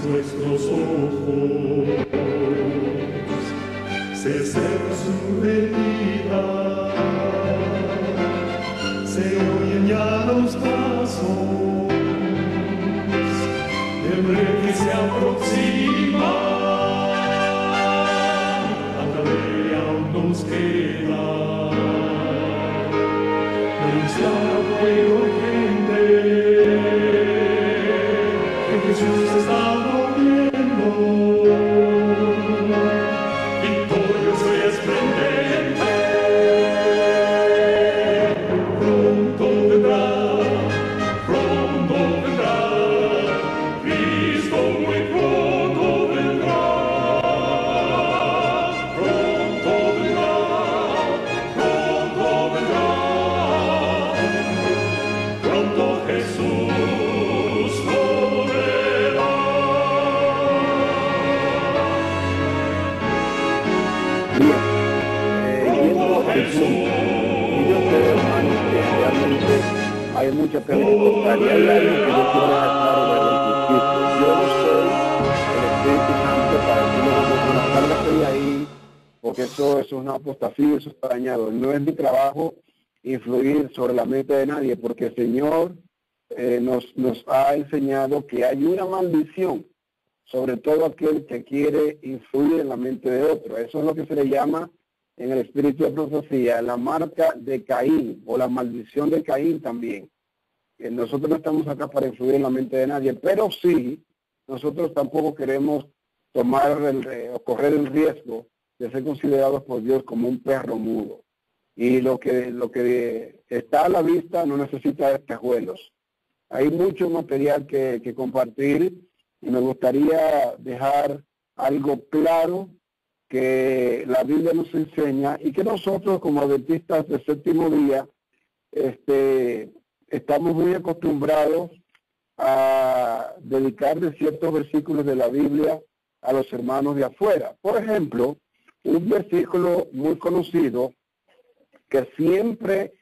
nuestros ojos, se seca su herida, se oyen ya los pasos del rey que se aproxima, a través aún nos queda anunciar pueblo gente que Jesús está volviendo, victorioso y esplendente, pronto vendrá, Cristo muy pronto vendrá, pronto Jesús volverá. Pronto Jesús. Hay mucha Pentecostal y hay algo que yo quiero dejar claro. Yo no soy el Espíritu Santo para decirle una carga de ahí, porque eso es una apostasía, eso está dañado. No es mi trabajo influir sobre la mente de nadie, porque el Señor nos ha enseñado que hay una maldición sobre todo aquel que quiere influir en la mente de otro. Eso es lo que se le llama en el espíritu de profecía la marca de Caín o la maldición de Caín también. Nosotros no estamos acá para influir en la mente de nadie, pero sí, nosotros tampoco queremos tomar o correr el riesgo de ser considerados por Dios como un perro mudo. Y lo que está a la vista no necesita espejuelos. Hay mucho material que compartir y me gustaría dejar algo claro que la Biblia nos enseña y que nosotros como adventistas del séptimo día estamos muy acostumbrados a dedicarle ciertos versículos de la Biblia a los hermanos de afuera. Por ejemplo, un versículo muy conocido que siempre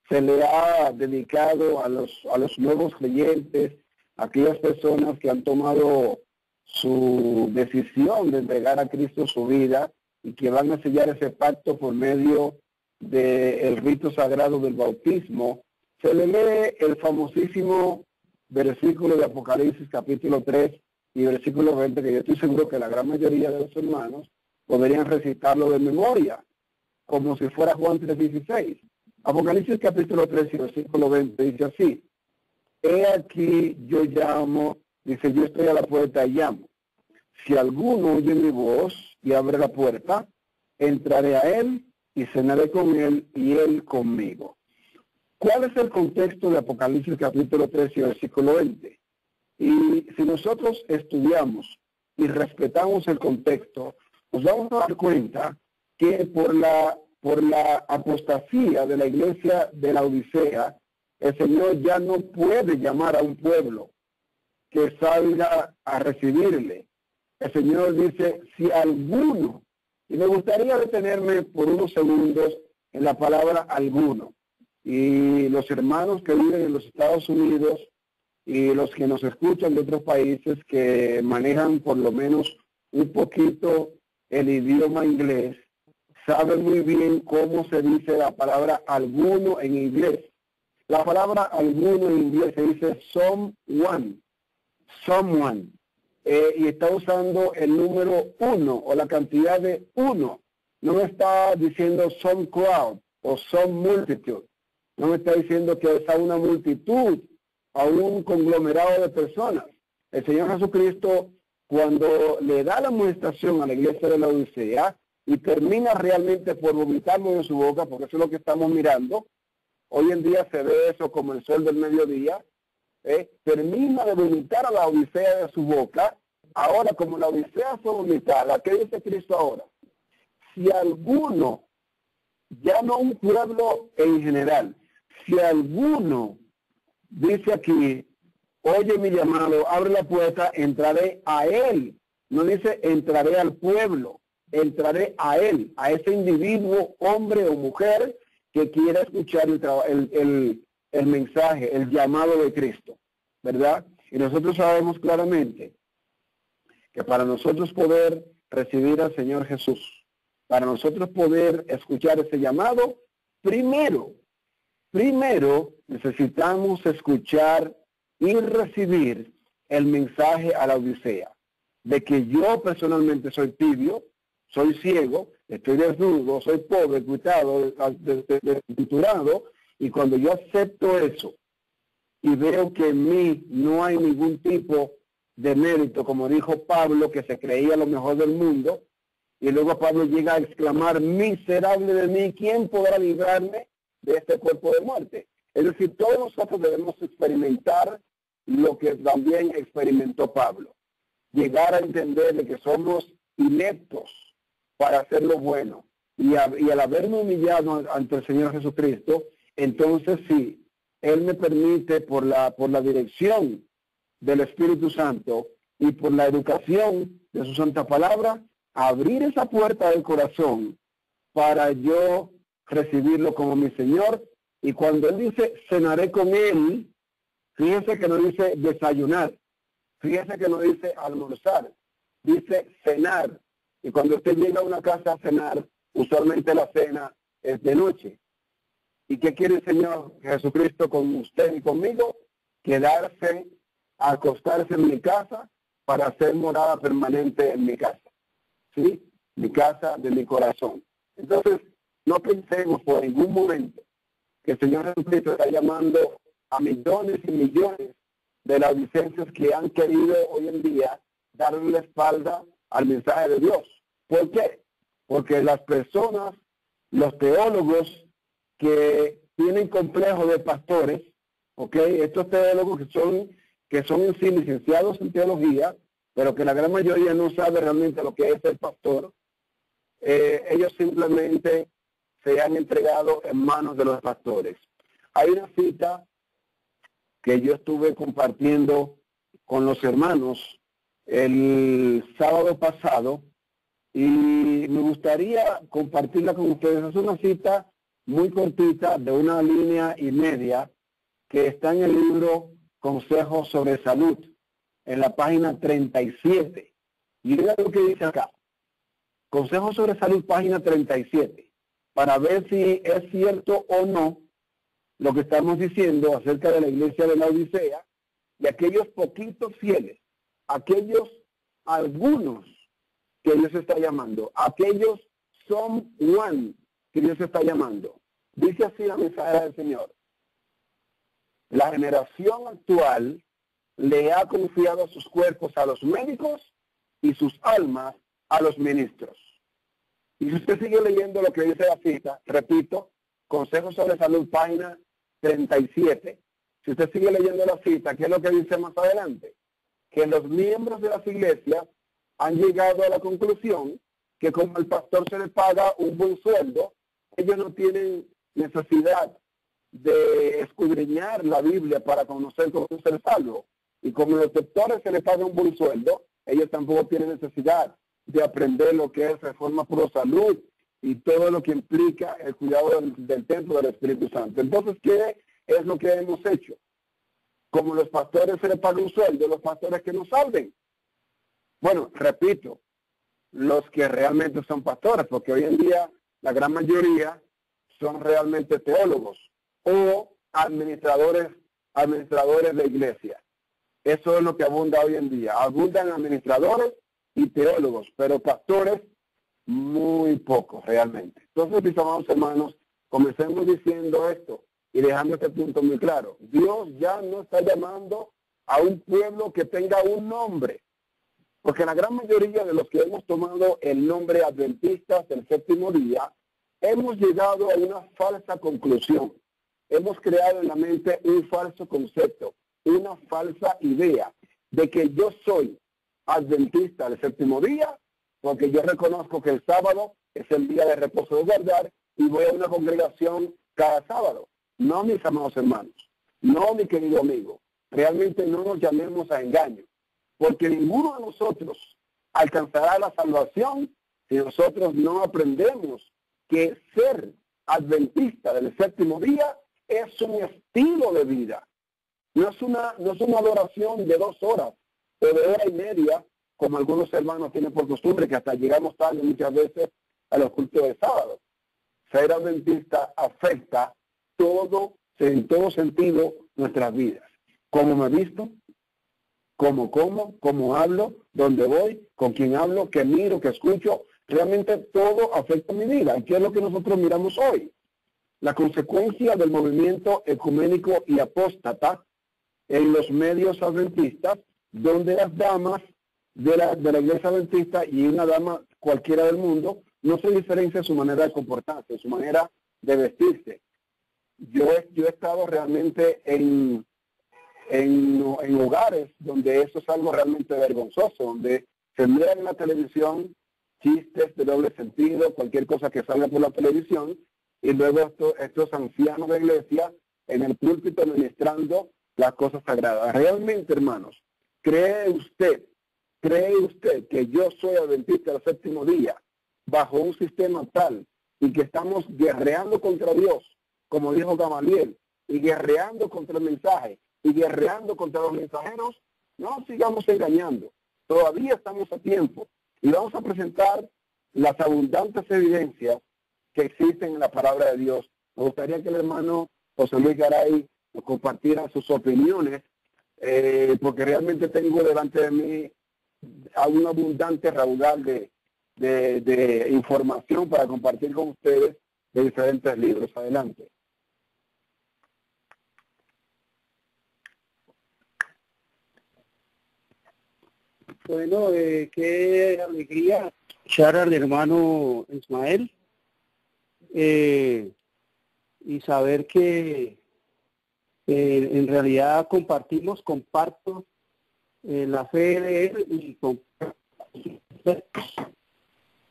se le ha dedicado a los nuevos creyentes, a aquellas personas que han tomado su decisión de entregar a Cristo su vida y que van a sellar ese pacto por medio del rito sagrado del bautismo. Se le lee el famosísimo versículo de Apocalipsis capítulo 3 y versículo 20, que yo estoy seguro que la gran mayoría de los hermanos podrían recitarlo de memoria, como si fuera Juan 3:16. Apocalipsis capítulo 3 y versículo 20 dice así: he aquí yo llamo, dice, yo estoy a la puerta y llamo. Si alguno oye mi voz y abre la puerta, entraré a él y cenaré con él y él conmigo. ¿Cuál es el contexto de Apocalipsis capítulo 3 y versículo 20? Y si nosotros estudiamos y respetamos el contexto, nos vamos a dar cuenta que por la apostasía de la iglesia de la Odisea, el Señor ya no puede llamar a un pueblo que salga a recibirle. El Señor dice, si alguno, y me gustaría detenerme por unos segundos en la palabra alguno, y los hermanos que viven en los Estados Unidos y los que nos escuchan de otros países que manejan por lo menos un poquito el idioma inglés, saben muy bien cómo se dice la palabra alguno en inglés. La palabra alguno en inglés se dice someone, y está usando el número 1 o la cantidad de 1. No me está diciendo some crowd o some multitude. No me está diciendo que es a una multitud, a un conglomerado de personas. El Señor Jesucristo, cuando le da la amonestación a la iglesia de la Odisea y termina realmente por vomitarlo de su boca, porque eso es lo que estamos mirando, hoy en día se ve eso como el sol del mediodía, termina de vomitar a la Odisea de su boca. Ahora, como la Odisea fue vomitada, ¿qué dice Cristo ahora? Si alguno, ya no un pueblo en general, si alguno dice aquí, oye mi llamado, abre la puerta, entraré a él. No dice entraré al pueblo, entraré a él, a ese individuo, hombre o mujer, que quiera escuchar el mensaje, el llamado de Cristo, ¿verdad? Y nosotros sabemos claramente que para nosotros poder recibir al Señor Jesús, para nosotros poder escuchar ese llamado, primero necesitamos escuchar y recibir el mensaje a la Odisea, de que yo personalmente soy tibio, soy ciego, estoy desnudo, soy pobre, cuitado, desventurado, y cuando yo acepto eso y veo que en mí no hay ningún tipo de mérito, como dijo Pablo, que se creía lo mejor del mundo, y luego Pablo llega a exclamar, miserable de mí, ¿quién podrá librarme de este cuerpo de muerte? Es decir, todos nosotros debemos experimentar lo que también experimentó Pablo. Llegar a entender de que somos ineptos para hacer lo bueno. Y al haberme humillado ante el Señor Jesucristo, entonces sí, Él me permite por la dirección del Espíritu Santo y por la educación de su santa palabra, abrir esa puerta del corazón para yo recibirlo como mi Señor. Y cuando Él dice, cenaré con Él, fíjese que no dice desayunar, fíjese que no dice almorzar, dice cenar. Y cuando usted llega a una casa a cenar, usualmente la cena es de noche. ¿Y qué quiere el Señor Jesucristo con usted y conmigo? Quedarse, acostarse en mi casa para hacer morada permanente en mi casa. ¿Sí? Mi casa de mi corazón. Entonces, no pensemos por ningún momento que el Señor Jesucristo está llamando a millones y millones de laodicenses que han querido hoy en día darle la espalda al mensaje de Dios. ¿Por qué? Porque las personas, los teólogos que tienen complejo de pastores, ¿ok? Estos teólogos que son en sí licenciados en teología, pero que la gran mayoría no sabe realmente lo que es el pastor, ellos simplemente se han entregado en manos de los pastores. Hay una cita que yo estuve compartiendo con los hermanos el sábado pasado y me gustaría compartirla con ustedes. Es una cita muy cortita de 1 línea y media que está en el libro Consejos sobre Salud, en la página 37. Y mira lo que dice acá. Consejos sobre Salud, página 37. Para ver si es cierto o no lo que estamos diciendo acerca de la iglesia de la Odisea y aquellos poquitos fieles, algunos que Dios está llamando, aquellos son one que Dios está llamando. Dice así la mensaje del Señor. La generación actual le ha confiado sus cuerpos a los médicos y sus almas a los ministros. Y si usted sigue leyendo lo que dice la cita, repito, Consejos sobre Salud, página 37. Si usted sigue leyendo la cita, ¿qué es lo que dice más adelante? Que los miembros de las iglesias han llegado a la conclusión que como el pastor se le paga un buen sueldo, ellos no tienen necesidad de escudriñar la Biblia para conocer cómo ser salvo. Y como los doctores se les paga un buen sueldo, ellos tampoco tienen necesidad de aprender lo que es Reforma Pro Salud y todo lo que implica el cuidado del templo del Espíritu Santo. Entonces, ¿qué es lo que hemos hecho? Como los pastores se les paga un sueldo, los pastores que nos salven. Bueno, repito, los que realmente son pastores, porque hoy en día la gran mayoría son realmente teólogos o administradores de iglesia. Eso es lo que abunda hoy en día. Abundan administradores y teólogos, pero pastores muy pocos realmente. Entonces, mis amados hermanos, comencemos diciendo esto y dejando este punto muy claro. Dios ya no está llamando a un pueblo que tenga un nombre, porque la gran mayoría de los que hemos tomado el nombre adventistas del séptimo día, hemos llegado a una falsa conclusión. Hemos creado en la mente un falso concepto, una falsa idea de que yo soy adventista del séptimo día, porque yo reconozco que el sábado es el día de reposo de guardar y voy a una congregación cada sábado. No, mis amados hermanos, no, mi querido amigo, realmente no nos llamemos a engaño, porque ninguno de nosotros alcanzará la salvación si nosotros no aprendemos que ser adventista del séptimo día es un estilo de vida. No es una adoración de 2 horas o de 1 hora y media como algunos hermanos tienen por costumbre, que hasta llegamos tarde muchas veces a los cultos de sábado. Ser adventista afecta en todo sentido nuestras vidas. Cómo me visto, cómo como, cómo hablo, dónde voy, con quién hablo, qué miro, qué escucho. Realmente todo afecta mi vida. ¿Y qué es lo que nosotros miramos hoy? La consecuencia del movimiento ecuménico y apóstata en los medios adventistas, donde las damas de la iglesia adventista y una dama cualquiera del mundo no se diferencia en su manera de comportarse, en su manera de vestirse. Yo he estado realmente en hogares donde eso es algo realmente vergonzoso, donde se miran en la televisión chistes de doble sentido, cualquier cosa que salga por la televisión, y luego estos ancianos de iglesia en el púlpito ministrando las cosas sagradas. Realmente, hermanos, ¿cree usted que yo soy adventista del séptimo día bajo un sistema tal y que estamos guerreando contra Dios, como dijo Gamaliel, y guerreando contra el mensaje, y guerreando contra los mensajeros? No nos sigamos engañando. Todavía estamos a tiempo y vamos a presentar las abundantes evidencias que existen en la palabra de Dios. Me gustaría que el hermano José Luis Garay nos compartiera sus opiniones, porque realmente tengo delante de mí a un abundante raudal de información para compartir con ustedes de diferentes libros. Adelante. Bueno, qué alegría escuchar al hermano Ismael y saber que en realidad comparto la fe de él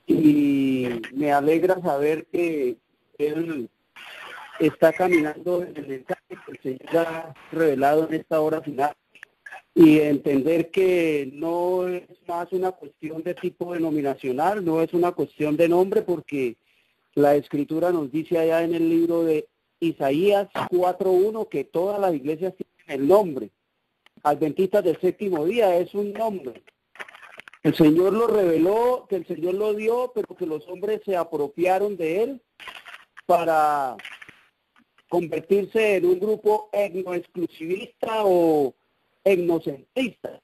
y me alegra saber que él está caminando en el mensaje que el Señor ha revelado en esta hora final, y entender que no es más una cuestión de tipo denominacional, no es una cuestión de nombre, porque la Escritura nos dice allá en el libro de Isaías 4:1 que todas las iglesias tienen el nombre. Adventistas del séptimo día es un nombre. El Señor lo reveló, que el Señor lo dio, pero que los hombres se apropiaron de él para convertirse en un grupo etnoexclusivista o etnocentrista.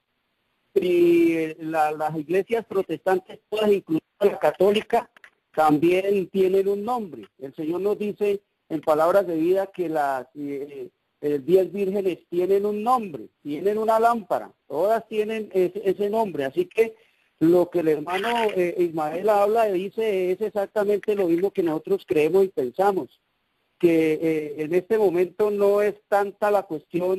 Y las iglesias protestantes, todas, incluida la católica, también tienen un nombre. El Señor nos dice en Palabras de Vida que las 10 vírgenes tienen un nombre, tienen una lámpara, todas tienen ese nombre. Así que lo que el hermano Ismael habla y dice es exactamente lo mismo que nosotros creemos y pensamos, que en este momento no es tanta la cuestión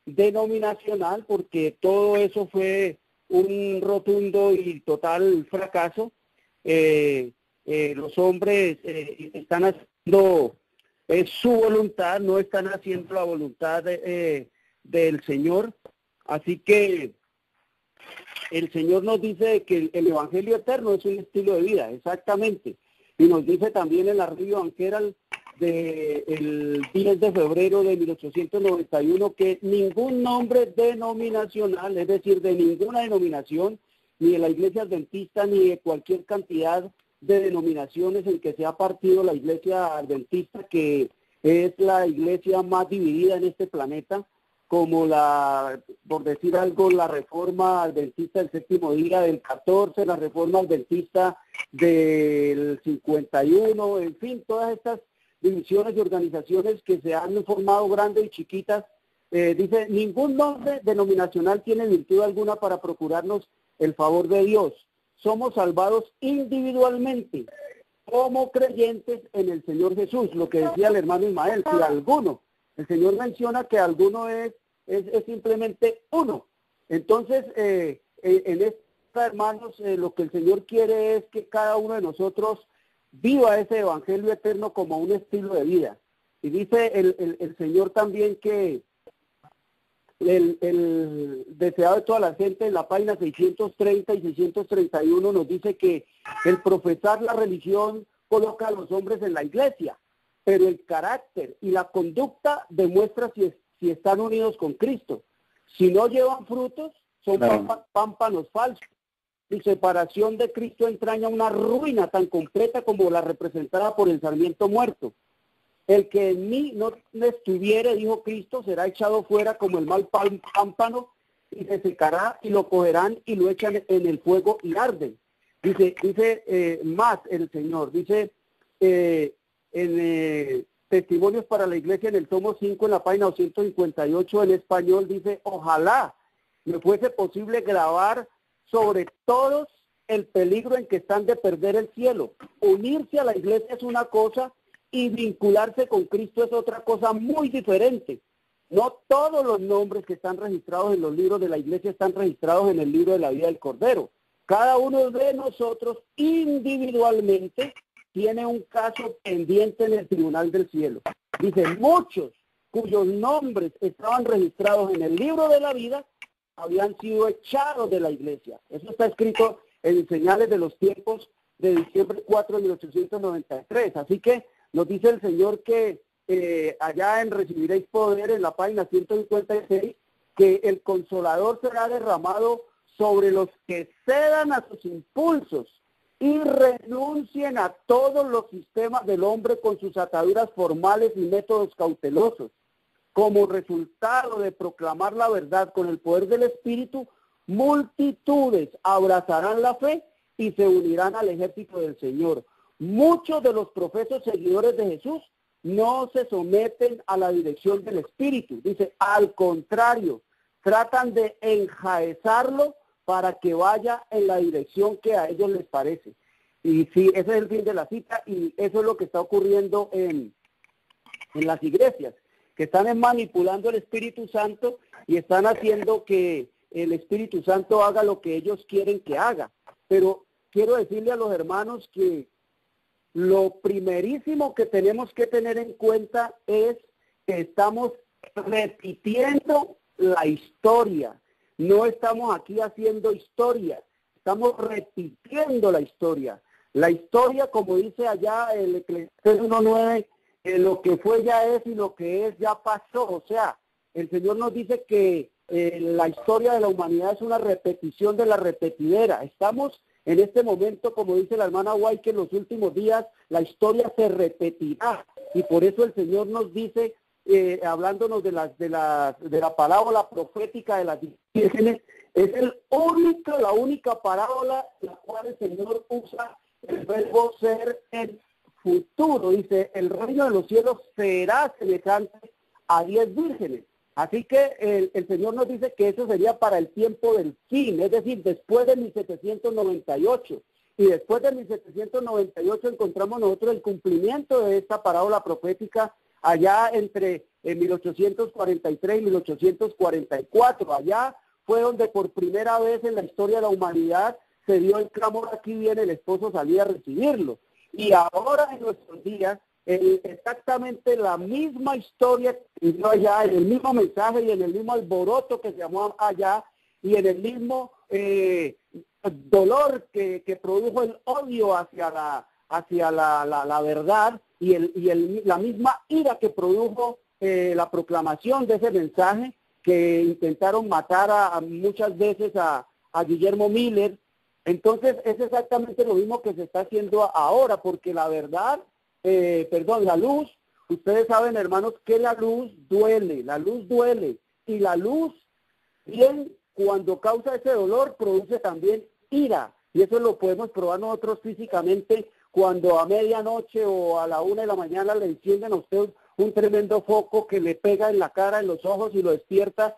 denominacional, porque todo eso fue un rotundo y total fracaso. Los hombres están haciendo su voluntad, no están haciendo la voluntad del Señor. Así que el Señor nos dice que el Evangelio eterno es un estilo de vida, exactamente. Y nos dice también en la Review Banquera del 10 de febrero de 1891 que ningún nombre denominacional, es decir, de ninguna denominación, ni de la Iglesia Adventista, ni de cualquier cantidad de denominaciones en que se ha partido la Iglesia Adventista, que es la iglesia más dividida en este planeta, como por decir algo, la Reforma Adventista del Séptimo Día del 14, la Reforma Adventista del 51, en fin, todas estas divisiones y organizaciones que se han formado grandes y chiquitas. Dice, ningún nombre denominacional tiene virtud alguna para procurarnos el favor de Dios. Somos salvados individualmente como creyentes en el Señor Jesús. Lo que decía el hermano Ismael, si alguno, el Señor menciona que alguno es simplemente uno. Entonces, en esta, hermanos, lo que el Señor quiere es que cada uno de nosotros viva ese evangelio eterno como un estilo de vida. Y dice el Señor también que el deseado de toda la gente, en la página 630 y 631 nos dice que el profesar la religión coloca a los hombres en la iglesia, pero el carácter y la conducta demuestra si están unidos con Cristo. Si no llevan frutos, son pámpanos falsos. Mi separación de Cristo entraña una ruina tan completa como la representada por el sarmiento muerto. El que en mí no estuviere, dijo Cristo, será echado fuera como el mal pámpano y se secará y lo cogerán y lo echan en el fuego y arden. Dice más el Señor, dice en Testimonios para la Iglesia en el tomo 5 en la página 258 en español, dice, ojalá me fuese posible grabar sobre todos el peligro en que están de perder el cielo. Unirse a la iglesia es una cosa y vincularse con Cristo es otra cosa muy diferente. No todos los nombres que están registrados en los libros de la iglesia están registrados en el libro de la vida del Cordero. Cada uno de nosotros individualmente tiene un caso pendiente en el tribunal del cielo. Dice, muchos cuyos nombres estaban registrados en el libro de la vida habían sido echados de la iglesia. Eso está escrito en Señales de los Tiempos de diciembre 4 de 1893. Así que nos dice el Señor que allá en Recibiréis Poder, en la página 156, que el Consolador será derramado sobre los que cedan a sus impulsos y renuncien a todos los sistemas del hombre con sus ataduras formales y métodos cautelosos. Como resultado de proclamar la verdad con el poder del Espíritu, multitudes abrazarán la fe y se unirán al ejército del Señor. Muchos de los profesos seguidores de Jesús no se someten a la dirección del Espíritu. Dice, al contrario, tratan de enjaezarlo para que vaya en la dirección que a ellos les parece. Y sí, ese es el fin de la cita y eso es lo que está ocurriendo en las iglesias, que están manipulando el Espíritu Santo y están haciendo que el Espíritu Santo haga lo que ellos quieren que haga. Pero quiero decirle a los hermanos que lo primerísimo que tenemos que tener en cuenta es que estamos repitiendo la historia. No estamos aquí haciendo historia, estamos repitiendo la historia. La historia, como dice allá el Eclesiastés 1:9, lo que fue ya es y lo que es ya pasó. O sea, el Señor nos dice que la historia de la humanidad es una repetición de la repetidera. Estamos en este momento, como dice la hermana White, que en los últimos días la historia se repetirá. Y por eso el Señor nos dice, hablándonos de la parábola profética de las vírgenes, es la única parábola en la cual el Señor usa el verbo ser en futuro. Dice, el reino de los cielos será semejante a 10 vírgenes. Así que el Señor nos dice que eso sería para el tiempo del fin, es decir, después de 1798. Y después de 1798 encontramos nosotros el cumplimiento de esta parábola profética allá entre 1843 y 1844. Allá fue donde por primera vez en la historia de la humanidad se dio el clamor, aquí viene el esposo, salía a recibirlo. Y ahora en nuestros días, exactamente la misma historia que dio allá, en el mismo mensaje y en el mismo alboroto que se llamó allá, y en el mismo dolor que produjo el odio hacia la verdad, y la misma ira que produjo la proclamación de ese mensaje, que intentaron matar muchas veces a Guillermo Miller. Entonces es exactamente lo mismo que se está haciendo ahora, porque la verdad, la luz, ustedes saben, hermanos, que la luz duele, y la luz, bien, cuando causa ese dolor, produce también ira, y eso lo podemos probar nosotros físicamente cuando a medianoche o a la 1 de la mañana le encienden a usted un tremendo foco que le pega en la cara, en los ojos y lo despierta.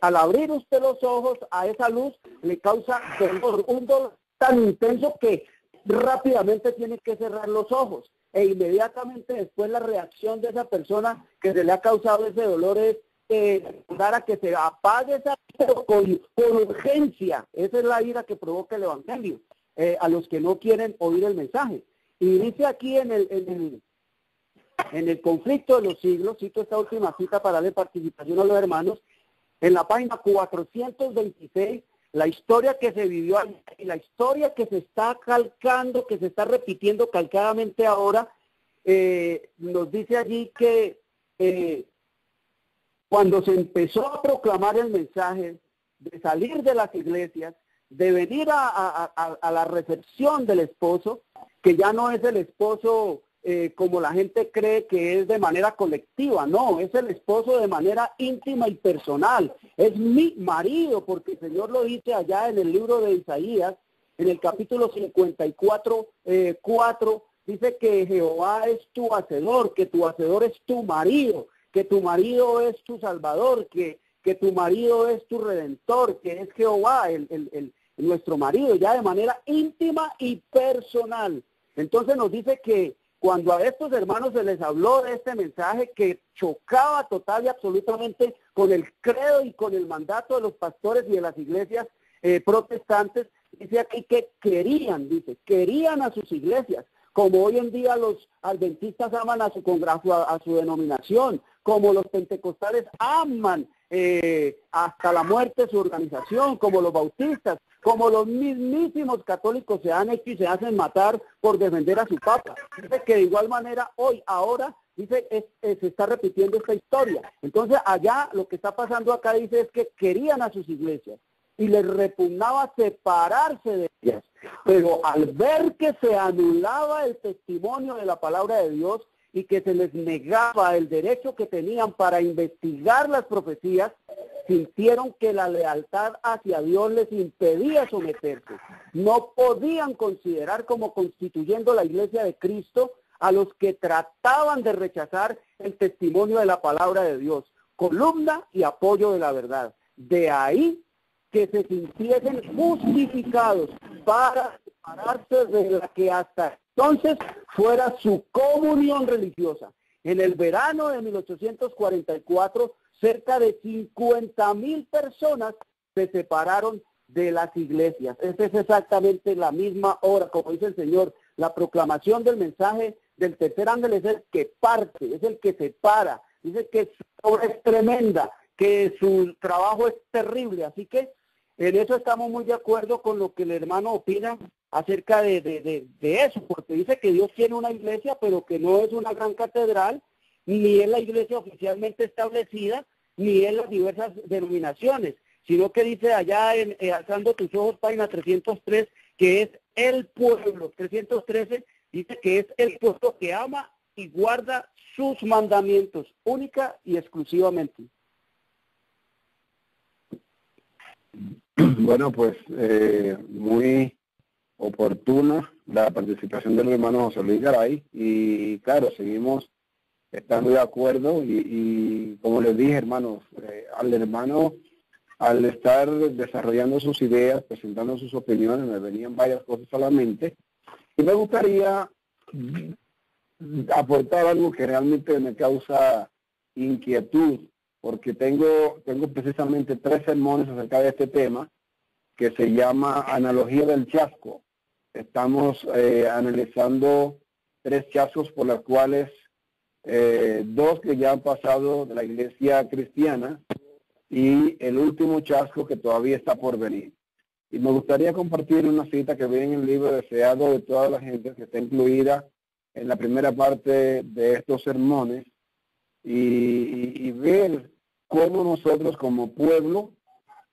Al abrir usted los ojos a esa luz, le causa dolor, un dolor tan intenso que rápidamente tiene que cerrar los ojos. E inmediatamente después la reacción de esa persona que se le ha causado ese dolor es para que se apague esa pero con urgencia. Esa es la ira que provoca el Evangelio a los que no quieren oír el mensaje. Y dice aquí en el conflicto de los siglos, cito esta última cita para darle participación a los hermanos, en la página 426, la historia que se vivió allí, y la historia que se está calcando, que se está repitiendo calcadamente ahora, nos dice allí que cuando se empezó a proclamar el mensaje de salir de las iglesias, de venir a la recepción del esposo, que ya no es el esposo como la gente cree que es de manera colectiva, no, es el esposo de manera íntima y personal, es mi marido, porque el Señor lo dice allá en el libro de Isaías, en el capítulo 54, 4, dice que Jehová es tu hacedor, que tu hacedor es tu marido, que tu marido es tu salvador, que tu marido es tu redentor, que es Jehová, nuestro marido, ya de manera íntima y personal. Entonces nos dice que cuando a estos hermanos se les habló de este mensaje que chocaba total y absolutamente con el credo y con el mandato de los pastores y de las iglesias protestantes, dice aquí que querían a sus iglesias, como hoy en día los adventistas aman a su denominación, como los pentecostales aman hasta la muerte su organización, como los bautistas, como los mismísimos católicos se han hecho y se hacen matar por defender a su papa. Dice que de igual manera ahora, dice, se está repitiendo esta historia. Entonces allá lo que está pasando acá dice es que querían a sus iglesias y les repugnaba separarse de ellas. Pero al ver que se anulaba el testimonio de la palabra de Dios y que se les negaba el derecho que tenían para investigar las profecías, sintieron que la lealtad hacia Dios les impedía someterse. No podían considerar como constituyendo la iglesia de Cristo a los que trataban de rechazar el testimonio de la palabra de Dios, columna y apoyo de la verdad. De ahí que se sintiesen justificados para separarse de la que hasta entonces fuera su comunión religiosa. En el verano de 1844, cerca de 50,000 personas se separaron de las iglesias. Esta es exactamente la misma hora, como dice el Señor. La proclamación del mensaje del tercer ángel es el que parte, es el que separa. Dice que su obra es tremenda, que su trabajo es terrible. Así que en eso estamos muy de acuerdo con lo que el hermano opina acerca de eso, porque dice que Dios tiene una iglesia, pero que no es una gran catedral, ni es la iglesia oficialmente establecida, ni es las diversas denominaciones, sino que dice allá en Alzando tus ojos, página 303, que es el pueblo. 313 dice que es el pueblo que ama y guarda sus mandamientos, única y exclusivamente. Bueno, pues muy oportuna la participación del hermano José Luis Garay y claro, seguimos estando de acuerdo y como les dije, hermanos, al hermano, al estar desarrollando sus ideas, presentando sus opiniones, me venían varias cosas a la mente y me gustaría aportar algo que realmente me causa inquietud, porque tengo precisamente 3 sermones acerca de este tema que se llama Analogía del Chasco. Estamos analizando 3 chascos por los cuales 2 que ya han pasado de la iglesia cristiana y el último chasco que todavía está por venir. Y me gustaría compartir una cita que viene en el libro Deseado de toda la gente, que está incluida en la primera parte de estos sermones, y ver cómo nosotros como pueblo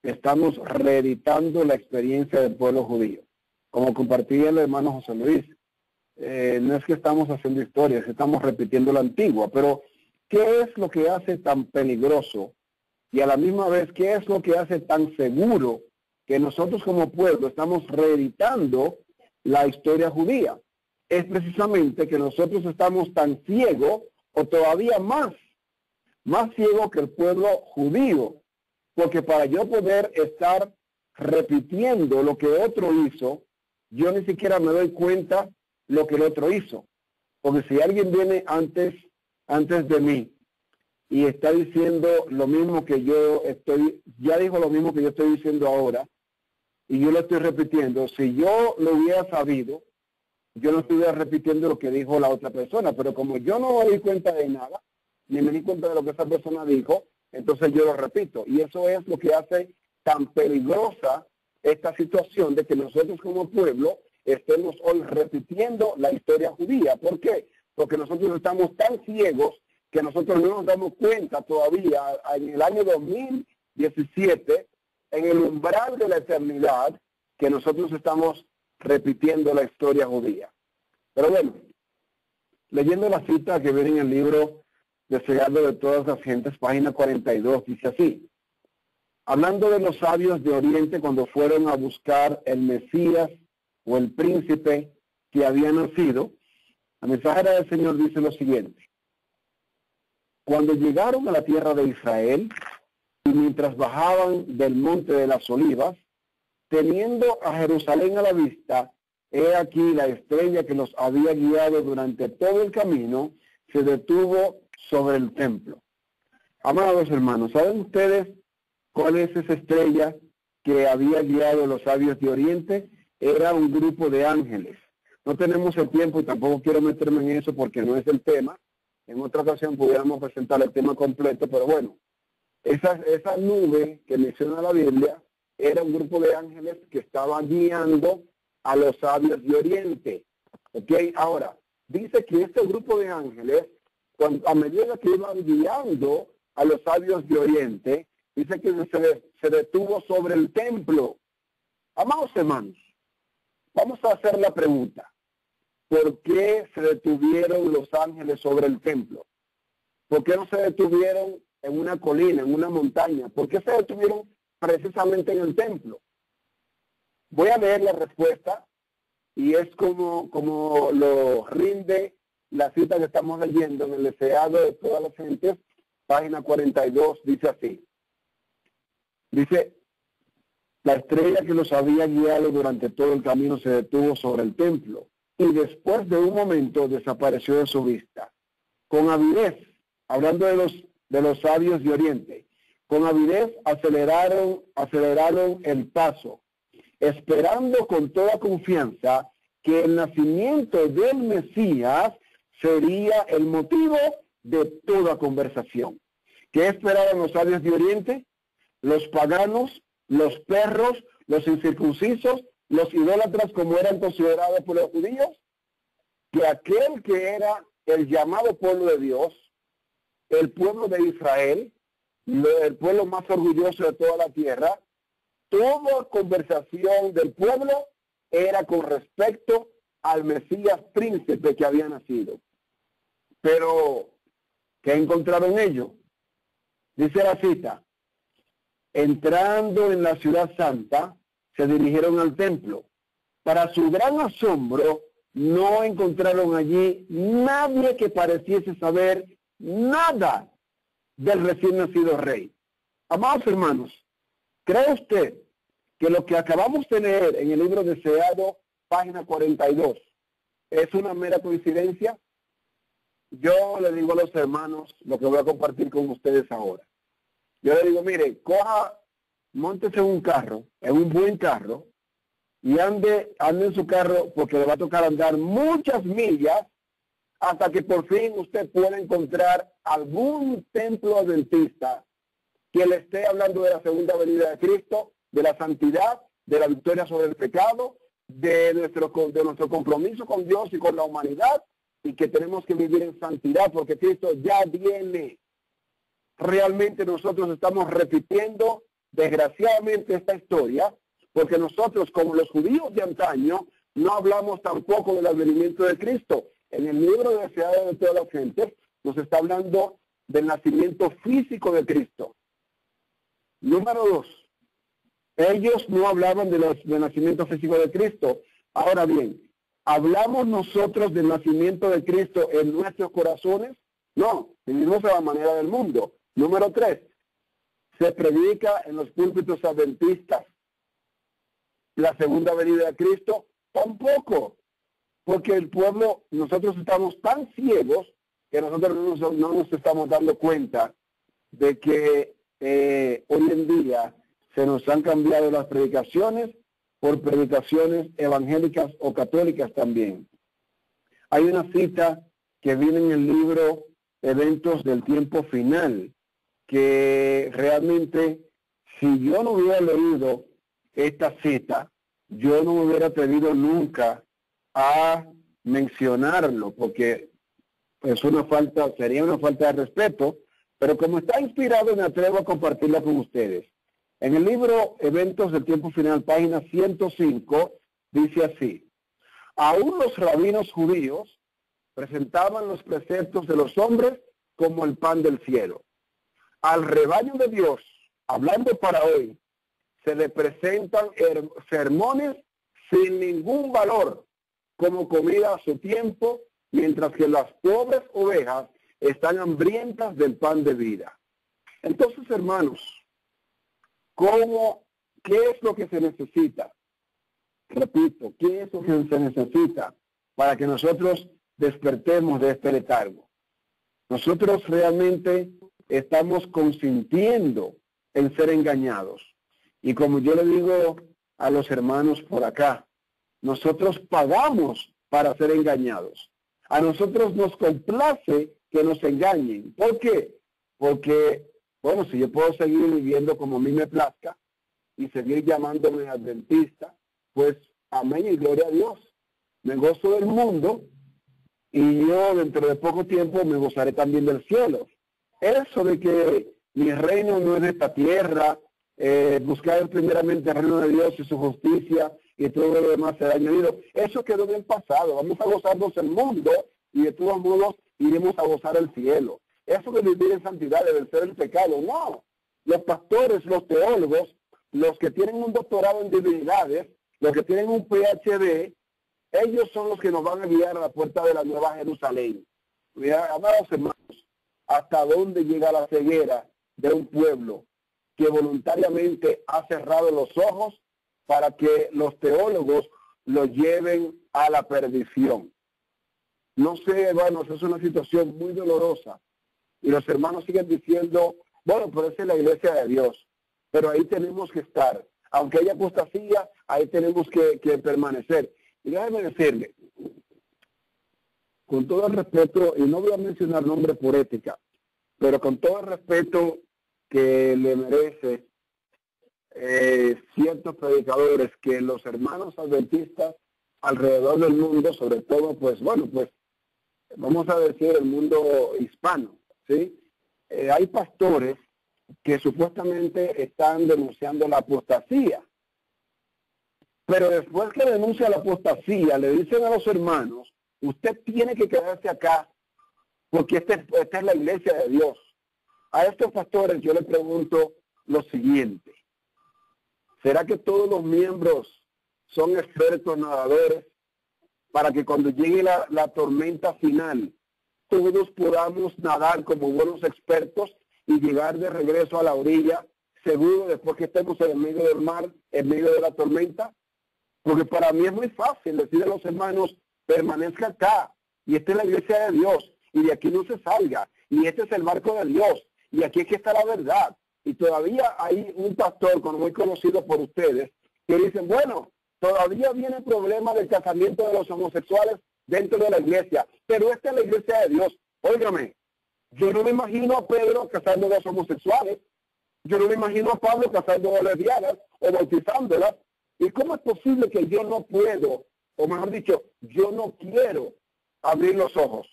estamos reeditando la experiencia del pueblo judío. Como compartía el hermano José Luis, no es que estamos haciendo historia, es que estamos repitiendo la antigua, pero ¿qué es lo que hace tan peligroso y a la misma vez qué es lo que hace tan seguro que nosotros como pueblo estamos reeditando la historia judía? Es precisamente que nosotros estamos tan ciegos o todavía más ciego que el pueblo judío, porque para yo poder estar repitiendo lo que otro hizo, yo ni siquiera me doy cuenta lo que el otro hizo, porque si alguien viene antes de mí y está diciendo lo mismo que ya dijo lo mismo que yo estoy diciendo ahora, y yo lo estoy repitiendo, si yo lo hubiera sabido, yo no estuviera repitiendo lo que dijo la otra persona, pero como yo no me di cuenta de nada, ni me di cuenta de lo que esa persona dijo, entonces yo lo repito. Y eso es lo que hace tan peligrosa esta situación de que nosotros como pueblo estemos hoy repitiendo la historia judía. ¿Por qué? Porque nosotros estamos tan ciegos que nosotros no nos damos cuenta todavía en el año 2017, en el umbral de la eternidad, que nosotros estamos repitiendo la historia judía. Pero bueno, leyendo la cita que viene en el libro Deseado de todas las gentes, página 42, dice así: hablando de los sabios de Oriente cuando fueron a buscar el Mesías o el príncipe que había nacido, la mensajera del Señor dice lo siguiente: cuando llegaron a la tierra de Israel y mientras bajaban del monte de las Olivas, teniendo a Jerusalén a la vista, he aquí la estrella que los había guiado durante todo el camino se detuvo sobre el templo. Amados hermanos, ¿saben ustedes cuál es esa estrella que había guiado a los sabios de Oriente? Era un grupo de ángeles. No tenemos el tiempo y tampoco quiero meterme en eso porque no es el tema. En otra ocasión pudiéramos presentar el tema completo, pero bueno, esa nube que menciona la Biblia era un grupo de ángeles que estaban guiando a los sabios de Oriente. ¿Ok? Ahora, dice que este grupo de ángeles, a medida que iban guiando a los sabios de Oriente, dice que se detuvo sobre el templo. Amados hermanos, vamos a hacer la pregunta: ¿por qué se detuvieron los ángeles sobre el templo? ¿Por qué no se detuvieron en una colina, en una montaña? ¿Por qué se detuvieron precisamente en el templo? Voy a leer la respuesta y es como lo rinde la cita que estamos leyendo en el Deseado de todas las gentes, página 42, dice así. Dice: la estrella que los había guiado durante todo el camino se detuvo sobre el templo y después de un momento desapareció de su vista. Con avidez, hablando de los sabios de Oriente, con avidez aceleraron el paso, esperando con toda confianza que el nacimiento del Mesías sería el motivo de toda conversación. ¿Qué esperaban los sabios de Oriente? Los paganos, los perros, los incircuncisos, los idólatras como eran considerados por los judíos, que aquel que era el llamado pueblo de Dios, el pueblo de Israel, el pueblo más orgulloso de toda la tierra, toda conversación del pueblo era con respecto al Mesías príncipe que había nacido. Pero, ¿qué encontraron ellos? Dice la cita: entrando en la ciudad santa, se dirigieron al templo. Para su gran asombro, no encontraron allí nadie que pareciese saber nada del recién nacido rey. Amados hermanos, ¿cree usted que lo que acabamos de leer en el libro Deseado, página 42, es una mera coincidencia? Yo le digo a los hermanos lo que voy a compartir con ustedes ahora. Yo le digo: mire, móntese en un carro, en un buen carro, y ande en su carro porque le va a tocar andar muchas millas hasta que por fin usted pueda encontrar algún templo adventista que le esté hablando de la segunda venida de Cristo, de la santidad, de la victoria sobre el pecado, de nuestro compromiso con Dios y con la humanidad, y que tenemos que vivir en santidad porque Cristo ya viene. Realmente nosotros estamos repitiendo, desgraciadamente, esta historia, porque nosotros, como los judíos de antaño, no hablamos tampoco del advenimiento de Cristo. En el libro de Deseado de todas las gentes nos está hablando del nacimiento físico de Cristo. Número 2, ellos no hablaban del nacimiento físico de Cristo. Ahora bien, ¿hablamos nosotros del nacimiento de Cristo en nuestros corazones? No, vivimos de la manera del mundo. Número 3, se predica en los púlpitos adventistas la segunda venida de Cristo. Tampoco, porque el pueblo, nosotros estamos tan ciegos que nosotros no nos estamos dando cuenta de que hoy en día se nos han cambiado las predicaciones por predicaciones evangélicas o católicas también. Hay una cita que viene en el libro Eventos del Tiempo Final, que realmente, si yo no hubiera leído esta cita, yo no me hubiera atrevido nunca a mencionarlo, porque sería una falta de respeto, pero como está inspirado me atrevo a compartirla con ustedes. En el libro Eventos del Tiempo Final, página 105, dice así: aún los rabinos judíos presentaban los preceptos de los hombres como el pan del cielo. Al rebaño de Dios, hablando para hoy, se le presentan sermones sin ningún valor como comida a su tiempo, mientras que las pobres ovejas están hambrientas del pan de vida. Entonces, hermanos, ¿qué es lo que se necesita? Repito, ¿qué es lo que se necesita para que nosotros despertemos de este letargo? Nosotros realmente estamos consintiendo en ser engañados. Y como yo le digo a los hermanos por acá, nosotros pagamos para ser engañados. A nosotros nos complace que nos engañen. ¿Por qué? Porque, bueno, si yo puedo seguir viviendo como a mí me plazca y seguir llamándome adventista, pues amén y gloria a Dios. Me gozo del mundo y yo dentro de poco tiempo me gozaré también del cielo. Eso de que mi reino no es de esta tierra, buscar primeramente el reino de Dios y su justicia y todo lo demás será añadido, eso quedó en el pasado. Vamos a gozarnos el mundo y de todos modos iremos a gozar el cielo. Eso de vivir en santidad, de vencer el pecado, no. Los pastores, los teólogos, los que tienen un doctorado en divinidades, los que tienen un PhD, ellos son los que nos van a guiar a la puerta de la Nueva Jerusalén. Mira, amados hermanos, hasta dónde llega la ceguera de un pueblo que voluntariamente ha cerrado los ojos para que los teólogos lo lleven a la perdición. No sé, hermanos, es una situación muy dolorosa. Y los hermanos siguen diciendo, bueno, pero esa es la iglesia de Dios. Pero ahí tenemos que estar. Aunque haya apostasía, ahí tenemos que permanecer. Y déjeme decirle, con todo el respeto, y no voy a mencionar nombres por ética, pero con todo el respeto que le merece ciertos predicadores, que los hermanos adventistas alrededor del mundo, sobre todo, pues bueno, pues vamos a decir el mundo hispano, ¿sí? Hay pastores que supuestamente están denunciando la apostasía, pero después que denuncia la apostasía, le dicen a los hermanos, usted tiene que quedarse acá, porque esta es la iglesia de Dios. A estos pastores yo le pregunto lo siguiente: ¿será que todos los miembros son expertos nadadores para que cuando llegue la tormenta final todos podamos nadar como buenos expertos y llegar de regreso a la orilla seguro después que estemos en el medio del mar, en medio de la tormenta? Porque para mí es muy fácil decir a los hermanos, permanezca acá, y esta es la iglesia de Dios, y de aquí no se salga, y este es el barco de Dios, y aquí es que está la verdad. Y todavía hay un pastor, muy conocido por ustedes, que dicen, bueno, todavía viene el problema del casamiento de los homosexuales dentro de la iglesia, pero esta es la iglesia de Dios. Óigame, yo no me imagino a Pedro casando a los homosexuales, yo no me imagino a Pablo casando a lesbianas o bautizándolas. ¿Y cómo es posible que yo no puedo, o mejor dicho, yo no quiero abrir los ojos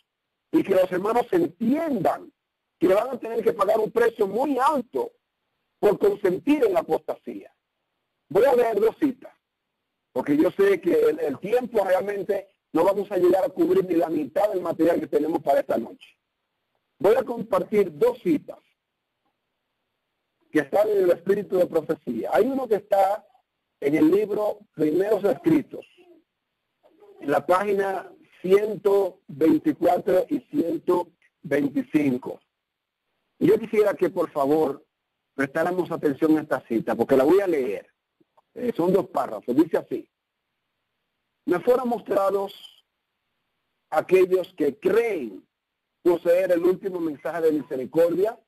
y que los hermanos entiendan que van a tener que pagar un precio muy alto por consentir en la apostasía? Voy a leer dos citas, porque yo sé que el tiempo realmente no vamos a llegar a cubrir ni la mitad del material que tenemos para esta noche. Voy a compartir dos citas que están en el espíritu de profecía. Hay uno que está en el libro Primeros Escritos, en la página 124 y 125. Y yo quisiera que por favor prestáramos atención a esta cita, porque la voy a leer. Son dos párrafos. Dice así: me fueron mostrados aquellos que creen poseer el último mensaje de misericordia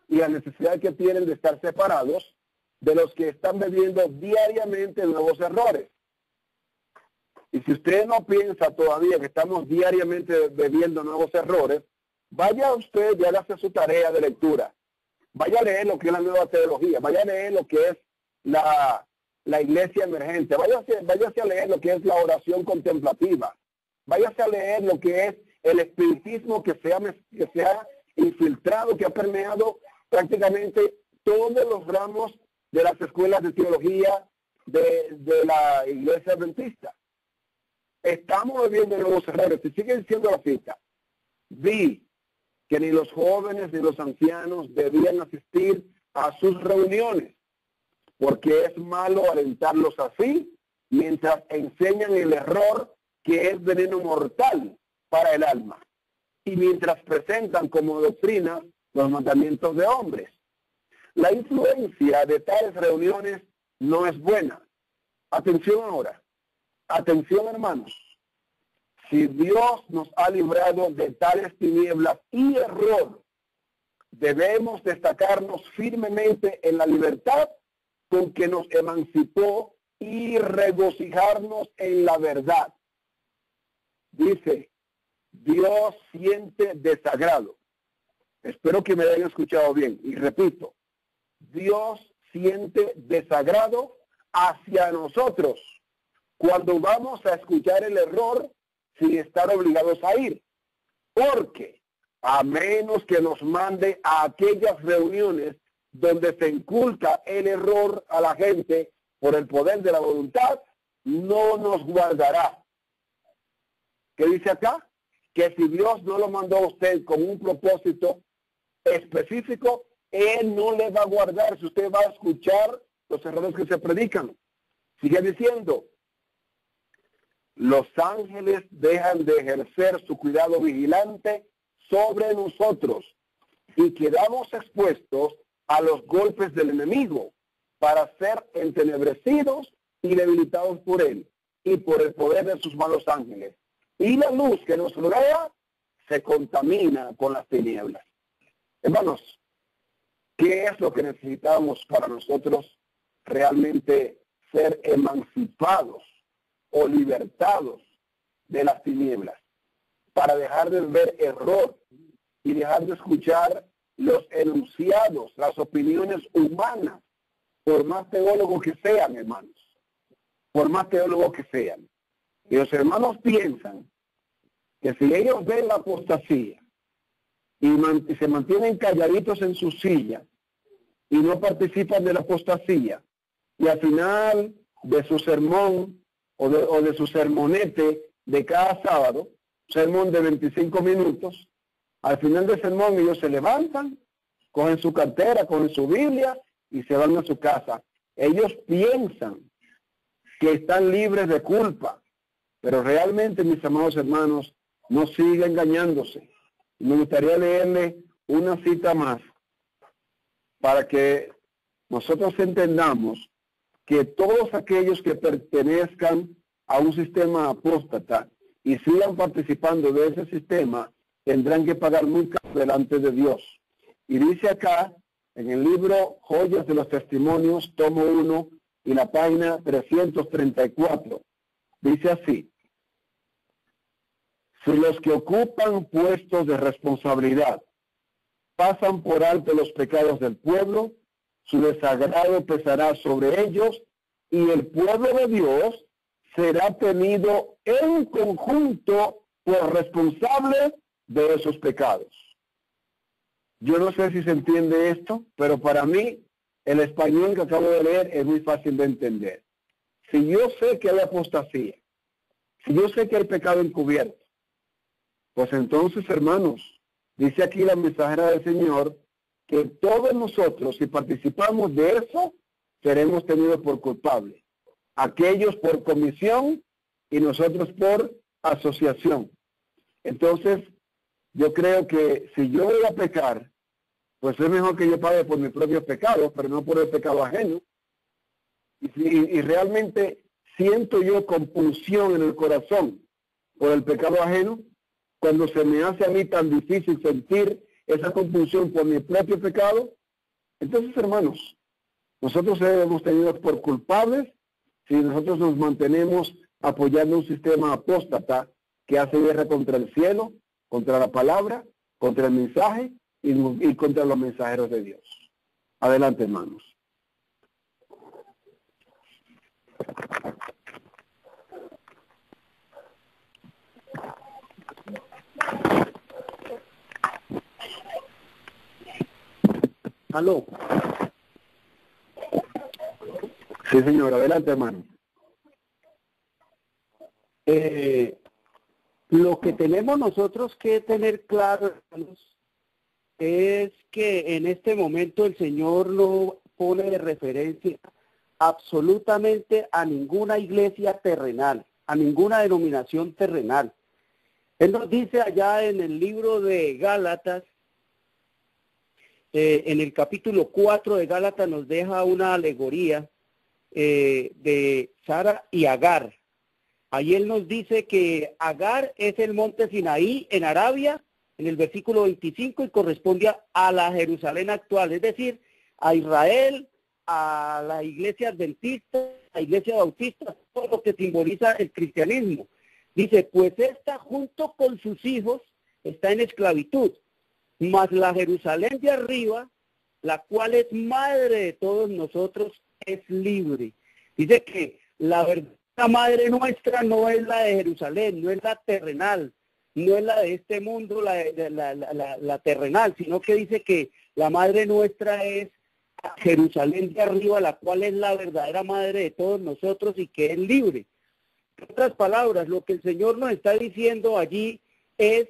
y la necesidad que tienen de estar separados de los que están bebiendo diariamente nuevos errores. Y si usted no piensa todavía que estamos diariamente bebiendo nuevos errores, vaya usted y hágase su tarea de lectura. Vaya a leer lo que es la nueva teología, vaya a leer lo que es la iglesia emergente, váyase a leer lo que es la oración contemplativa, váyase a leer lo que es el espiritismo que se ha infiltrado, que ha permeado prácticamente todos los ramos de las escuelas de teología de la iglesia adventista. Estamos viviendo nuevos errores. Si siguen siendo la cita, vi que ni los jóvenes ni los ancianos debían asistir a sus reuniones, porque es malo alentarlos así mientras enseñan el error que es veneno mortal para el alma y mientras presentan como doctrina los mandamientos de hombres. La influencia de tales reuniones no es buena. Atención ahora. Atención, hermanos. Si Dios nos ha librado de tales tinieblas y error, debemos destacarnos firmemente en la libertad con que nos emancipó y regocijarnos en la verdad. Dice, Dios siente desagrado. Espero que me hayan escuchado bien. Y repito, Dios siente desagrado hacia nosotros cuando vamos a escuchar el error sin estar obligados a ir. Porque a menos que nos mande a aquellas reuniones donde se inculca el error a la gente por el poder de la voluntad, no nos guardará. ¿Qué dice acá? Que si Dios no lo mandó a usted con un propósito específico, Él no le va a guardar si usted va a escuchar los errores que se predican. Sigue diciendo, los ángeles dejan de ejercer su cuidado vigilante sobre nosotros y quedamos expuestos a los golpes del enemigo para ser entenebrecidos y debilitados por él y por el poder de sus malos ángeles. Y la luz que nos rodea se contamina con las tinieblas. Hermanos, ¿qué es lo que necesitamos para nosotros realmente ser emancipados o libertados de las tinieblas? Para dejar de ver error y dejar de escuchar los enunciados, las opiniones humanas, por más teólogos que sean, hermanos, por más teólogos que sean. Y los hermanos piensan que si ellos ven la apostasía y se mantienen calladitos en su silla y no participan de la apostasía, y al final de su sermón o de su sermonete de cada sábado, sermón de 25 minutos, al final del sermón ellos se levantan, cogen su cartera, cogen su Biblia y se van a su casa. Ellos piensan que están libres de culpa, pero realmente, mis amados hermanos, no siga engañándose. Me gustaría leerle una cita más para que nosotros entendamos que todos aquellos que pertenezcan a un sistema apóstata y sigan participando de ese sistema tendrán que pagar muy caro delante de Dios. Y dice acá, en el libro Joyas de los Testimonios, tomo 1 y la página 334, dice así: si los que ocupan puestos de responsabilidad pasan por alto los pecados del pueblo, su desagrado pesará sobre ellos y el pueblo de Dios será tenido en conjunto por responsable de esos pecados. Yo no sé si se entiende esto, pero para mí el español que acabo de leer es muy fácil de entender. Si yo sé que hay apostasía, si yo sé que hay pecado encubierto, pues entonces, hermanos, dice aquí la mensajera del Señor, que todos nosotros, si participamos de eso, seremos tenidos por culpables. Aquellos por comisión y nosotros por asociación. Entonces, yo creo que si yo voy a pecar, pues es mejor que yo pague por mis propios pecados, pero no por el pecado ajeno. Y realmente siento yo compulsión en el corazón por el pecado ajeno, cuando se me hace a mí tan difícil sentir esa compulsión por mi propio pecado. Entonces, hermanos, nosotros seremos tenidos por culpables si nosotros nos mantenemos apoyando un sistema apóstata que hace guerra contra el cielo, contra la palabra, contra el mensaje y contra los mensajeros de Dios. Adelante, hermanos. Aló. Sí, señor, adelante, hermano. Lo que tenemos nosotros que tener claro, hermanos, es que en este momento el Señor no pone de referencia absolutamente a ninguna iglesia terrenal, a ninguna denominación terrenal. Él nos dice allá en el libro de Gálatas, en el capítulo 4 de Gálatas nos deja una alegoría de Sara y Agar. Ahí él nos dice que Agar es el monte Sinaí en Arabia, en el versículo 25, y corresponde a la Jerusalén actual, es decir, a Israel, a la iglesia adventista, a la iglesia bautista, todo lo que simboliza el cristianismo. Dice, pues esta junto con sus hijos está en esclavitud, mas la Jerusalén de arriba, la cual es madre de todos nosotros, es libre. Dice que la verdadera madre nuestra no es la de Jerusalén, no es la terrenal, no es la de este mundo, la terrenal, sino que dice que la madre nuestra es Jerusalén de arriba, la cual es la verdadera madre de todos nosotros y que es libre. En otras palabras, lo que el Señor nos está diciendo allí es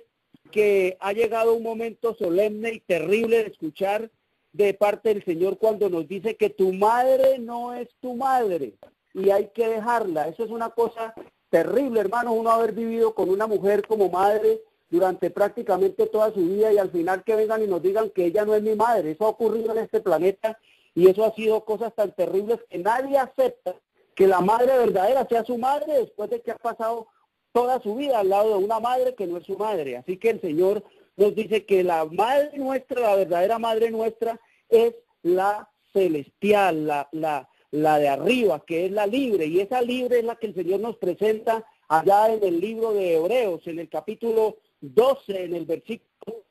que ha llegado un momento solemne y terrible de escuchar de parte del Señor cuando nos dice que tu madre no es tu madre y hay que dejarla. Eso es una cosa terrible, hermano, uno haber vivido con una mujer como madre durante prácticamente toda su vida y al final que vengan y nos digan que ella no es mi madre. Eso ha ocurrido en este planeta y eso ha sido cosas tan terribles que nadie acepta que la madre verdadera sea su madre después de que ha pasado toda su vida al lado de una madre que no es su madre. Así que el Señor nos dice que la madre nuestra, la verdadera madre nuestra, es la celestial, la de arriba, que es la libre, y esa libre es la que el Señor nos presenta allá en el libro de Hebreos, en el capítulo 12, en el versículo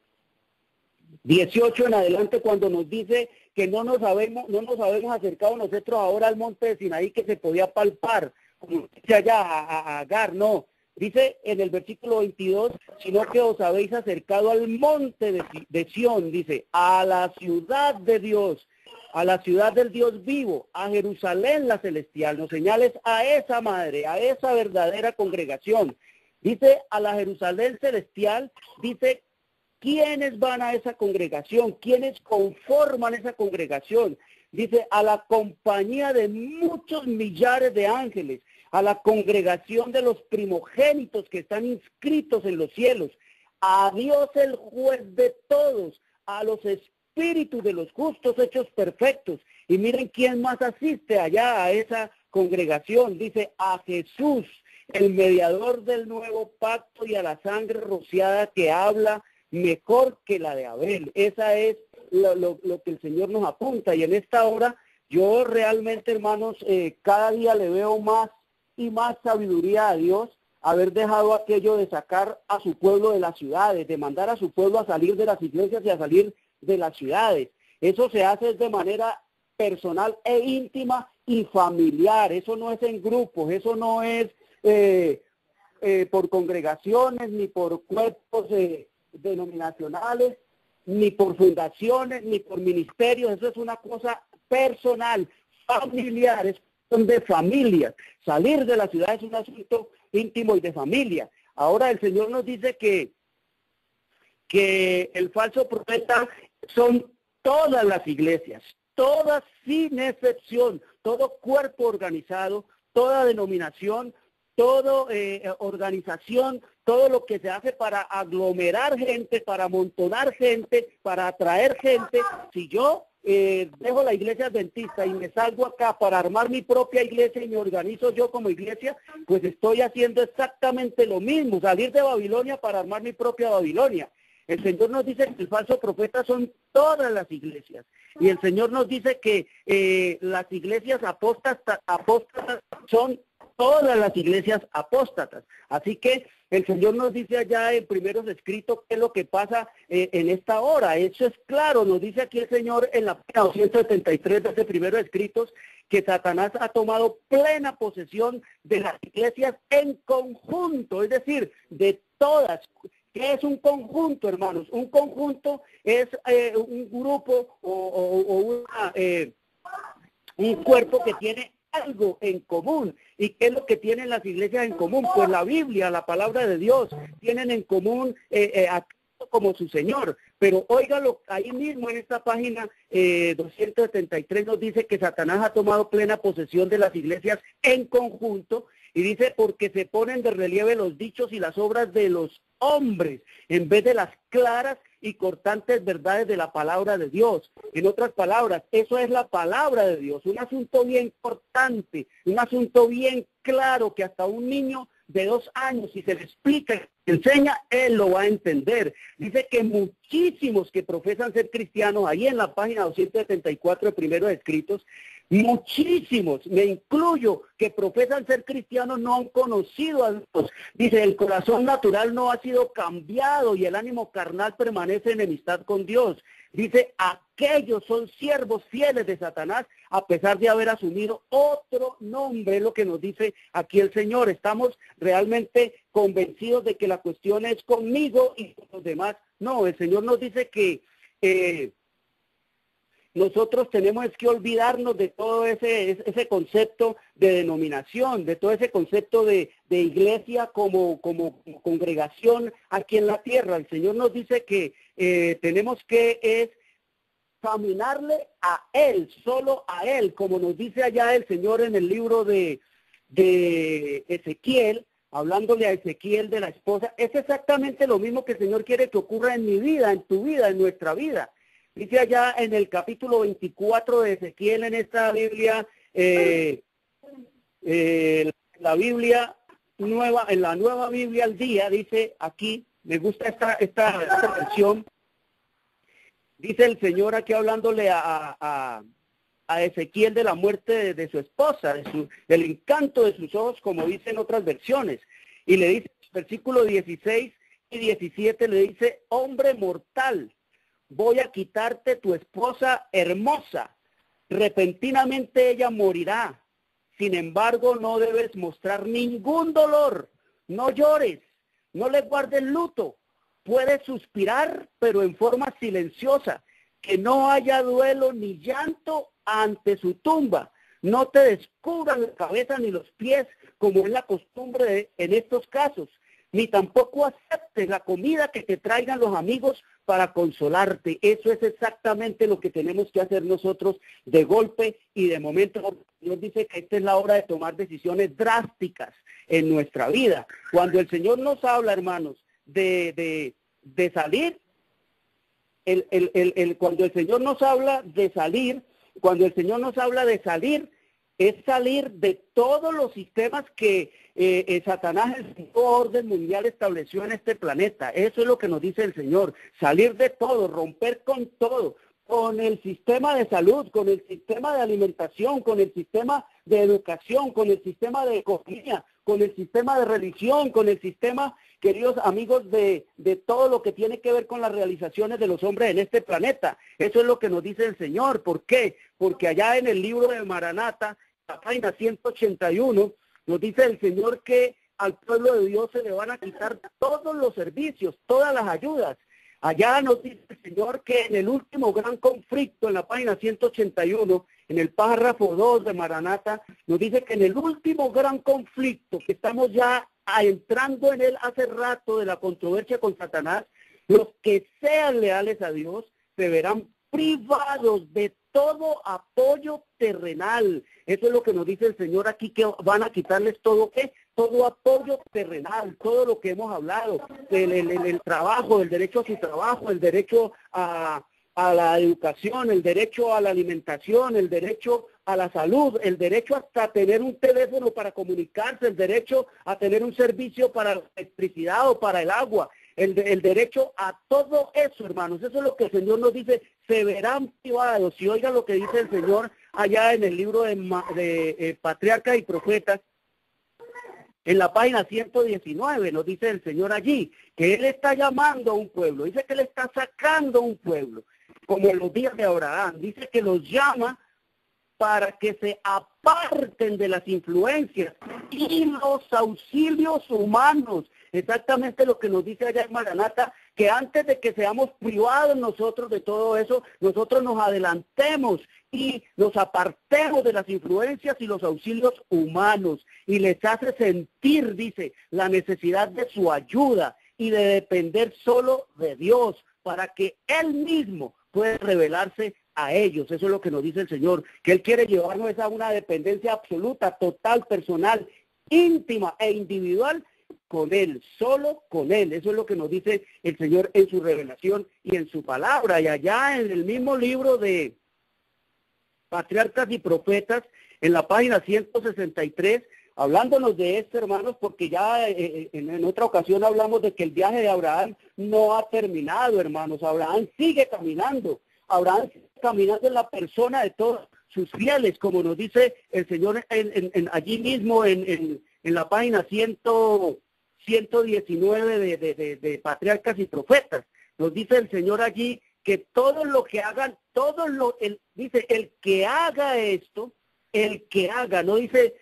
18 en adelante, cuando nos dice que no nos habemos acercado nosotros ahora al monte de Sinaí que se podía palpar, como dice allá a Agar, no. Dice en el versículo 22, sino que os habéis acercado al monte de Sión, dice, a la ciudad de Dios, a la ciudad del Dios vivo, a Jerusalén la celestial. Nos señales a esa madre, a esa verdadera congregación. Dice a la Jerusalén celestial, dice, ¿quiénes van a esa congregación? ¿Quiénes conforman esa congregación? Dice, a la compañía de muchos millares de ángeles, a la congregación de los primogénitos que están inscritos en los cielos, a Dios el juez de todos, a los espíritus de los justos hechos perfectos. Y miren quién más asiste allá a esa congregación. Dice, a Jesús, el mediador del nuevo pacto, y a la sangre rociada que habla mejor que la de Abel. Esa es lo que el Señor nos apunta. Y en esta hora, yo realmente, hermanos, cada día le veo más y más sabiduría a Dios, haber dejado aquello de sacar a su pueblo de las ciudades, de mandar a su pueblo a salir de las iglesias y a salir de las ciudades. Eso se hace de manera personal e íntima y familiar. Eso no es en grupos, eso no es por congregaciones, ni por cuerpos denominacionales, ni por fundaciones, ni por ministerios. Eso es una cosa personal, familiar, es de familia. Salir de la ciudad es un asunto íntimo y de familia. Ahora el Señor nos dice que el falso profeta son todas las iglesias, todas sin excepción, todo cuerpo organizado, toda denominación, toda organización, todo lo que se hace para aglomerar gente, para amontonar gente, para atraer gente. Si yo dejo la iglesia adventista y me salgo acá para armar mi propia iglesia y me organizo yo como iglesia, pues estoy haciendo exactamente lo mismo, salir de Babilonia para armar mi propia Babilonia. El Señor nos dice que el falso profeta son todas las iglesias. Y el Señor nos dice que las iglesias apóstatas son todas las iglesias apóstatas. Así que el Señor nos dice allá en primeros escritos qué es lo que pasa en esta hora. Eso es claro, nos dice aquí el Señor en la página 273 de ese primeros escritos que Satanás ha tomado plena posesión de las iglesias en conjunto, es decir, de todas. ¿Qué es un conjunto, hermanos? Un conjunto es un grupo o un cuerpo que tiene algo en común. ¿Y qué es lo que tienen las iglesias en común? Pues la Biblia, la palabra de Dios. Tienen en común a Cristo como su Señor. Pero óigalo, ahí mismo en esta página 273 nos dice que Satanás ha tomado plena posesión de las iglesias en conjunto, y dice porque se ponen de relieve los dichos y las obras de los hombres en vez de las claras y cortantes verdades de la palabra de Dios. En otras palabras, eso es la palabra de Dios, un asunto bien cortante, un asunto bien claro que hasta un niño de 2 años, si se le explica y se enseña, él lo va a entender. Dice que muchísimos que profesan ser cristianos, ahí en la página 274 de Primeros Escritos, muchísimos, me incluyo, que profesan ser cristianos no han conocido a Dios. Dice, el corazón natural no ha sido cambiado y el ánimo carnal permanece en enemistad con Dios. Dice, aquellos son siervos fieles de Satanás a pesar de haber asumido otro nombre, es lo que nos dice aquí el Señor. Estamos realmente convencidos de que la cuestión es conmigo y con los demás. No, el Señor nos dice que nosotros tenemos que olvidarnos de todo ese concepto de denominación, de todo ese concepto de iglesia como congregación aquí en la tierra. El Señor nos dice que tenemos que caminarle a Él, solo a Él, como nos dice allá el Señor en el libro de Ezequiel, hablándole a Ezequiel de la esposa. Es exactamente lo mismo que el Señor quiere que ocurra en mi vida, en tu vida, en nuestra vida. Dice allá en el capítulo 24 de Ezequiel, en esta Biblia, la Biblia nueva, en la nueva Biblia al día, dice aquí, me gusta esta versión, dice el Señor aquí hablándole a Ezequiel de la muerte de su esposa, del encanto de sus ojos, como dicen otras versiones, y le dice, versículo 16 y 17, le dice, hombre mortal, voy a quitarte tu esposa hermosa, repentinamente ella morirá. Sin embargo, no debes mostrar ningún dolor, no llores, no le guardes luto. Puedes suspirar, pero en forma silenciosa, que no haya duelo ni llanto ante su tumba. No te descubran la cabeza ni los pies, como es la costumbre en estos casos, ni tampoco aceptes la comida que te traigan los amigos para consolarte. Eso es exactamente lo que tenemos que hacer nosotros de golpe y de momento. Dios dice que esta es la hora de tomar decisiones drásticas en nuestra vida. Cuando el Señor nos habla, hermanos, de salir, cuando el Señor nos habla de salir, es salir de todos los sistemas que Satanás, el orden mundial, estableció en este planeta. Eso es lo que nos dice el Señor. Salir de todo, romper con todo, con el sistema de salud, con el sistema de alimentación, con el sistema de educación, con el sistema de economía, con el sistema de religión, con el sistema, queridos amigos, de todo lo que tiene que ver con las realizaciones de los hombres en este planeta. Eso es lo que nos dice el Señor. ¿Por qué? Porque allá en el libro de Maranata, la página 181, nos dice el Señor que al pueblo de Dios se le van a quitar todos los servicios, todas las ayudas. Allá nos dice el Señor que en el último gran conflicto, en la página 181, en el párrafo 2 de Maranata, nos dice que en el último gran conflicto, que estamos ya entrando en él hace rato, de la controversia con Satanás, los que sean leales a Dios se verán privados de todo apoyo terrenal. Eso es lo que nos dice el Señor aquí, que van a quitarles todo, ¿qué? Todo apoyo terrenal, todo lo que hemos hablado, el trabajo, el derecho a su trabajo, el derecho a la educación, el derecho a la alimentación, el derecho a la salud, el derecho hasta tener un teléfono para comunicarse, el derecho a tener un servicio para la electricidad o para el agua, el derecho a todo eso, hermanos. Eso es lo que el Señor nos dice, se verán privados. Y oiga lo que dice el Señor allá en el libro de Patriarcas y Profetas, en la página 119, nos dice el Señor allí, que Él está llamando a un pueblo, dice que Él está sacando a un pueblo, como en los días de Abraham, dice que los llama para que se aparten de las influencias y los auxilios humanos. Exactamente lo que nos dice allá en Maranata, que antes de que seamos privados nosotros de todo eso, nosotros nos adelantemos y nos apartemos de las influencias y los auxilios humanos, y les hace sentir, dice, la necesidad de su ayuda y de depender solo de Dios, para que Él mismo pueda revelarse a ellos. Eso es lo que nos dice el Señor, que Él quiere llevarnos a una dependencia absoluta, total, personal, íntima e individual con Él, solo con Él. Eso es lo que nos dice el Señor en su revelación y en su palabra. Y allá en el mismo libro de Patriarcas y Profetas, en la página 163, hablándonos de esto, hermanos, porque ya en otra ocasión hablamos de que el viaje de Abraham no ha terminado, hermanos. Abraham sigue caminando. Abraham sigue caminando en la persona de todos sus fieles, como nos dice el Señor allí mismo en la página 119 de Patriarcas y Profetas. Nos dice el Señor allí que todo lo que hagan, dice, el que haga esto, el que haga, no dice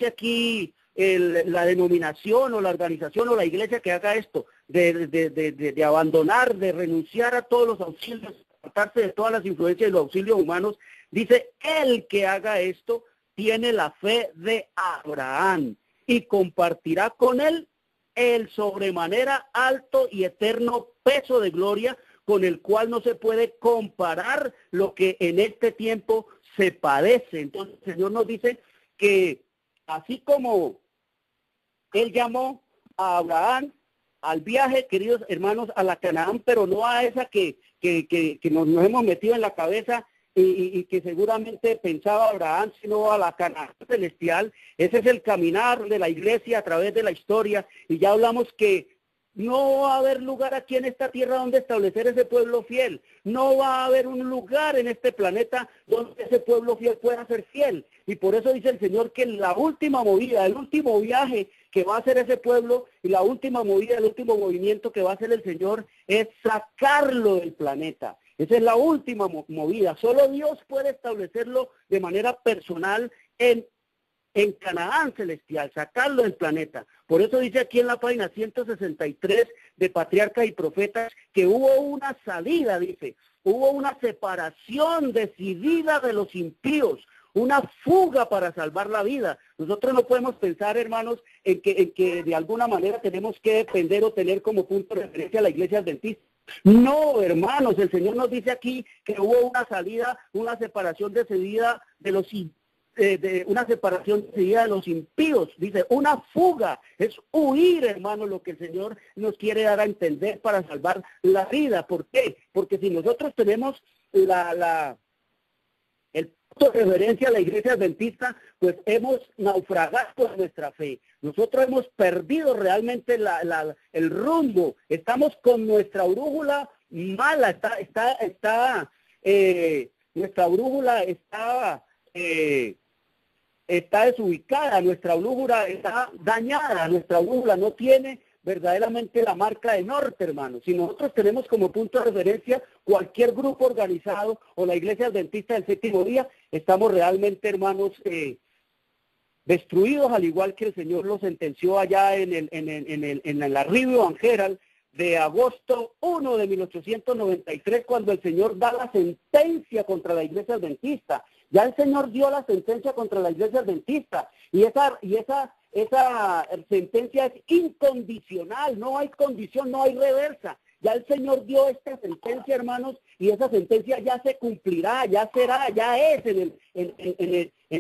aquí la denominación o la organización o la iglesia que haga esto, de abandonar, de renunciar a todos los auxilios, apartarse de todas las influencias y los auxilios humanos. Dice, el que haga esto tiene la fe de Abraham y compartirá con él el sobremanera alto y eterno peso de gloria, con el cual no se puede comparar lo que en este tiempo se padece. Entonces el Señor nos dice que así como Él llamó a Abraham al viaje, queridos hermanos, a la Canaán, pero no a esa que nos hemos metido en la cabeza y que seguramente pensaba Abraham, sino a la Canaán celestial. Ese es el caminar de la iglesia a través de la historia, y ya hablamos que no va a haber lugar aquí en esta tierra donde establecer ese pueblo fiel. No va a haber un lugar en este planeta donde ese pueblo fiel pueda ser fiel. Y por eso dice el Señor que la última movida, el último viaje que va a hacer ese pueblo, y la última movida, el último movimiento que va a hacer el Señor es sacarlo del planeta. Esa es la última movida. Solo Dios puede establecerlo de manera personal en Canaán celestial, sacarlo del planeta. Por eso dice aquí en la página 163 de Patriarcas y Profetas que hubo una salida, dice, hubo una separación decidida de los impíos, una fuga para salvar la vida. Nosotros no podemos pensar, hermanos, en que de alguna manera tenemos que depender o tener como punto de referencia a la iglesia adventista. No, hermanos, el Señor nos dice aquí que hubo una salida, una separación decidida de los impíos. Una separación decidida de los impíos, dice, una fuga, es huir, hermano, lo que el Señor nos quiere dar a entender para salvar la vida. ¿Por qué? Porque si nosotros tenemos el punto de referencia a la iglesia adventista, pues hemos naufragado en nuestra fe. Nosotros hemos perdido realmente el rumbo, estamos con nuestra brújula mala, nuestra brújula está desubicada, nuestra brújula está dañada, nuestra brújula no tiene verdaderamente la marca de norte, hermanos. Si nosotros tenemos como punto de referencia cualquier grupo organizado o la iglesia adventista del séptimo día, estamos realmente, hermanos, destruidos, al igual que el Señor lo sentenció allá en la Review and Herald de agosto 1 de 1893, cuando el Señor da la sentencia contra la iglesia adventista. Ya el Señor dio la sentencia contra la iglesia adventista, y esa sentencia es incondicional, no hay condición, no hay reversa. Ya el Señor dio esta sentencia, hermanos, y esa sentencia ya se cumplirá, ya será, ya es en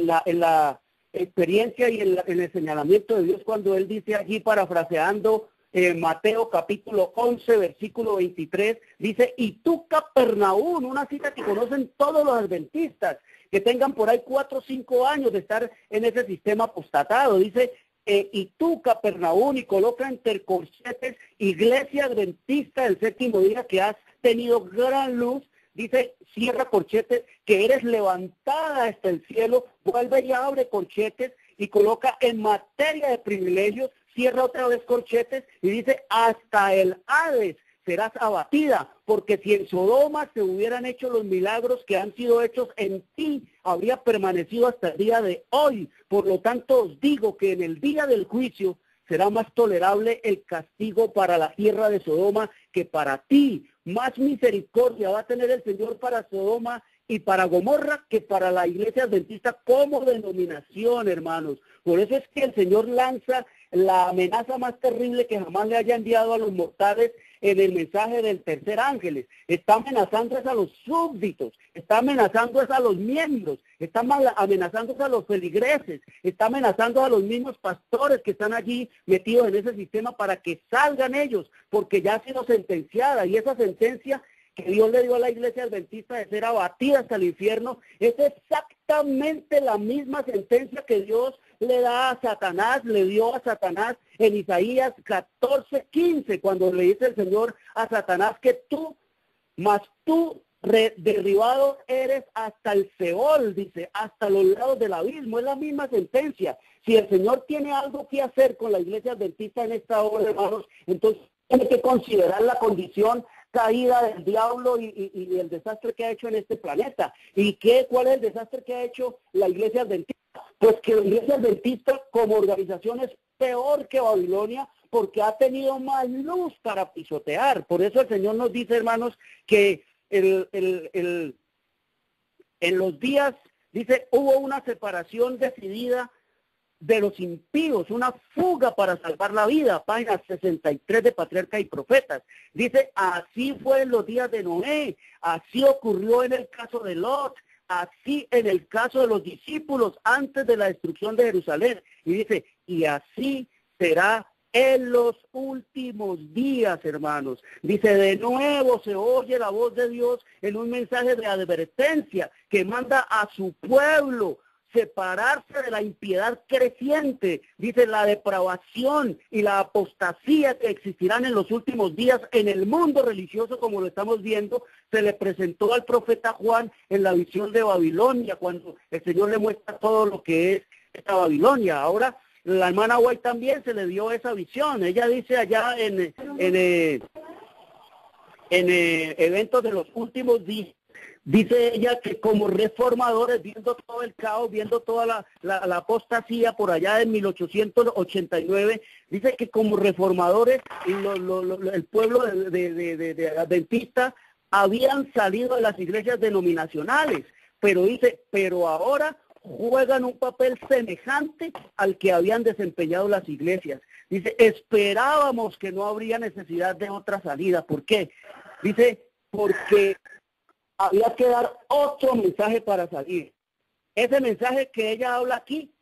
la experiencia y en el señalamiento de Dios, cuando Él dice allí, parafraseando Mateo capítulo 11, versículo 23, dice, y tú, Capernaum, una cita que conocen todos los adventistas, que tengan por ahí 4 o 5 años de estar en ese sistema apostatado, dice, y tú, Capernaum, y coloca entre corchetes, iglesia adventista del séptimo día, que has tenido gran luz, dice, cierra corchetes, que eres levantada hasta el cielo, vuelve y abre corchetes, y coloca en materia de privilegios, cierra otra vez corchetes, y dice, hasta el Hades serás abatida, porque si en Sodoma se hubieran hecho los milagros que han sido hechos en ti, habría permanecido hasta el día de hoy. Por lo tanto, os digo que en el día del juicio será más tolerable el castigo para la tierra de Sodoma que para ti. Más misericordia va a tener el Señor para Sodoma y para Gomorra que para la iglesia adventista como denominación, hermanos. Por eso es que el Señor lanza la amenaza más terrible que jamás le haya enviado a los mortales en el mensaje del tercer ángel. Está amenazando a los súbditos, está amenazando a los miembros, está amenazando a los feligreses, está amenazando a los mismos pastores que están allí metidos en ese sistema para que salgan ellos, porque ya ha sido sentenciada, y esa sentencia que Dios le dio a la iglesia adventista de ser abatida hasta el infierno, es exactamente la misma sentencia que Dios le da a Satanás, le dio a Satanás en Isaías 14:15, cuando le dice el Señor a Satanás que tú derribado eres hasta el Seol, dice, hasta los lados del abismo. Es la misma sentencia. Si el Señor tiene algo que hacer con la iglesia adventista en esta hora, hermanos, entonces tiene que considerar la condición caída del diablo y el desastre que ha hecho en este planeta. ¿Y cuál es el desastre que ha hecho la iglesia adventista? Pues que la iglesia adventista como organización es peor que Babilonia, porque ha tenido más luz para pisotear. Por eso el Señor nos dice, hermanos, que en los días, dice, hubo una separación decidida de los impíos, una fuga para salvar la vida, página 63 de Patriarca y Profetas. Dice, así fue en los días de Noé, así ocurrió en el caso de Lot, así en el caso de los discípulos antes de la destrucción de Jerusalén. Y dice, y así será en los últimos días, hermanos. Dice, de nuevo se oye la voz de Dios en un mensaje de advertencia que manda a su pueblo separarse de la impiedad creciente, dice, la depravación y la apostasía que existirán en los últimos días en el mundo religioso, como lo estamos viendo. Se le presentó al profeta Juan en la visión de Babilonia, cuando el Señor le muestra todo lo que es esta Babilonia. Ahora, la hermana White también se le dio esa visión. Ella dice allá en eventos de los últimos días, dice ella que como reformadores, viendo todo el caos, viendo toda la apostasía por allá en 1889, dice que como reformadores el pueblo de adventista habían salido de las iglesias denominacionales, pero dice, pero ahora juegan un papel semejante al que habían desempeñado las iglesias. Dice, esperábamos que no habría necesidad de otra salida. ¿Por qué? Dice, porque había que dar otro mensaje para salir. Ese mensaje que ella habla aquí,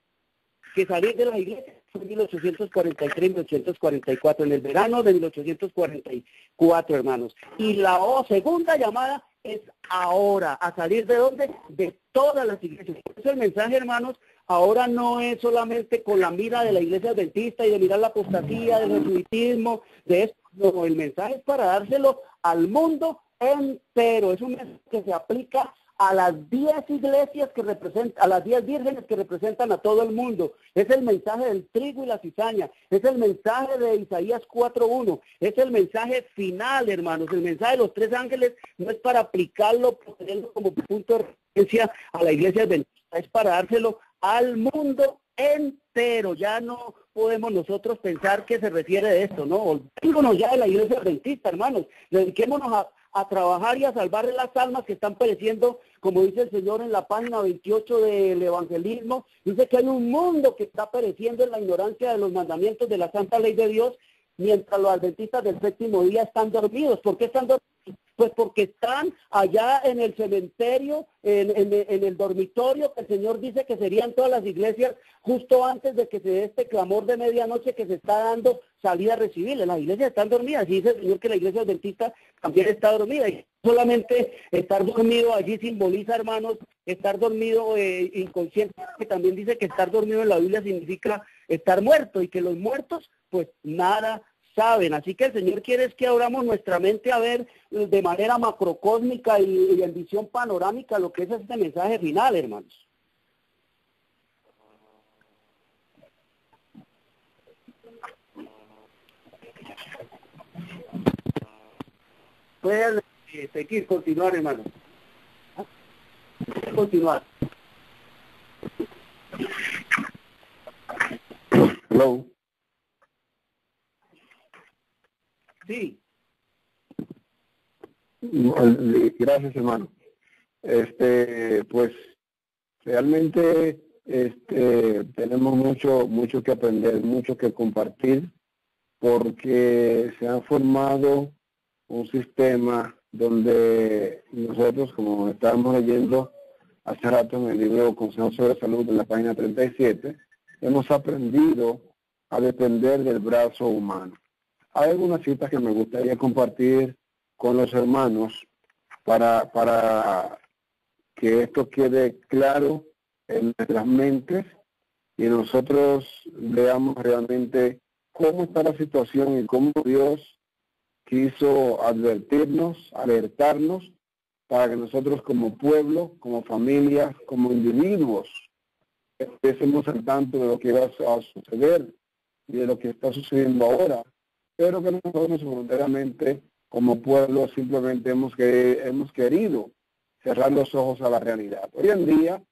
que salir de la iglesia, fue en 1843, 1844, en el verano de 1844, hermanos. Y la segunda llamada es ahora, a salir ¿de dónde? De todas las iglesias. Por eso el mensaje, hermanos, ahora no es solamente con la mira de la iglesia adventista y de mirar la apostasía, del jesuitismo, de esto. No, el mensaje es para dárselo al mundo entero. Es un mensaje que se aplica a las 10 iglesias que representan, a las 10 vírgenes que representan a todo el mundo. Es el mensaje del trigo y la cizaña. Es el mensaje de Isaías 4:1. Es el mensaje final, hermanos. El mensaje de los 3 ángeles no es para aplicarlo, ponerlo como punto de referencia a la iglesia adventista. Es para dárselo al mundo entero. Ya no podemos nosotros pensar que se refiere de esto, ¿no? Olvidémonos ya de la iglesia adventista, hermanos. Dediquémonos a trabajar y a salvar las almas que están pereciendo, como dice el Señor en la página 28 del evangelismo. Dice que hay un mundo que está pereciendo en la ignorancia de los mandamientos de la santa ley de Dios, mientras los adventistas del séptimo día están dormidos. ¿Por qué están dormidos? Pues porque están allá en el cementerio, en el dormitorio, que el Señor dice que serían todas las iglesias, justo antes de que se dé este clamor de medianoche que se está dando salida a recibirle. Las iglesias están dormidas, y dice el Señor que la iglesia adventista también está dormida. Y solamente estar dormido allí simboliza, hermanos, estar dormido inconsciente, que también dice que estar dormido en la Biblia significa estar muerto, y que los muertos, pues nada saben. Así que el Señor quiere es que abramos nuestra mente a ver de manera macrocósmica y en visión panorámica lo que es este mensaje final, hermanos. Pueden seguir, continuar, hermanos. Continuar. Hello. Sí. Gracias, hermano. Pues realmente tenemos mucho que aprender, mucho que compartir, porque se ha formado un sistema donde nosotros, como estábamos leyendo hace rato en el libro Consejo sobre Salud, en la página 37, hemos aprendido a depender del brazo humano. Hay algunas citas que me gustaría compartir con los hermanos para que esto quede claro en nuestras mentes y nosotros veamos realmente cómo está la situación y cómo Dios quiso advertirnos, alertarnos, para que nosotros como pueblo, como familia, como individuos, estemos al tanto de lo que va a suceder y de lo que está sucediendo ahora, pero que nosotros voluntariamente como pueblo simplemente hemos querido cerrar los ojos a la realidad. Hoy en día,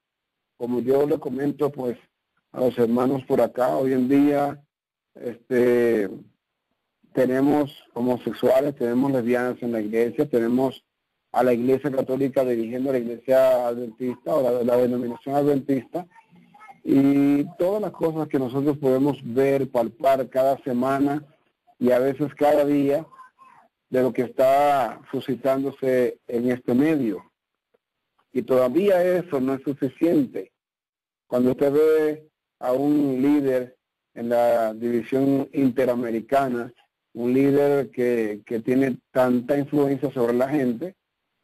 como yo le comento pues a los hermanos por acá, hoy en día tenemos homosexuales, tenemos lesbianas en la iglesia, tenemos a la iglesia católica dirigiendo a la iglesia adventista o la denominación adventista, y todas las cosas que nosotros podemos ver, palpar cada semana y a veces cada día de lo que está suscitándose en este medio. Y todavía eso no es suficiente. Cuando usted ve a un líder en la división interamericana, un líder que tiene tanta influencia sobre la gente,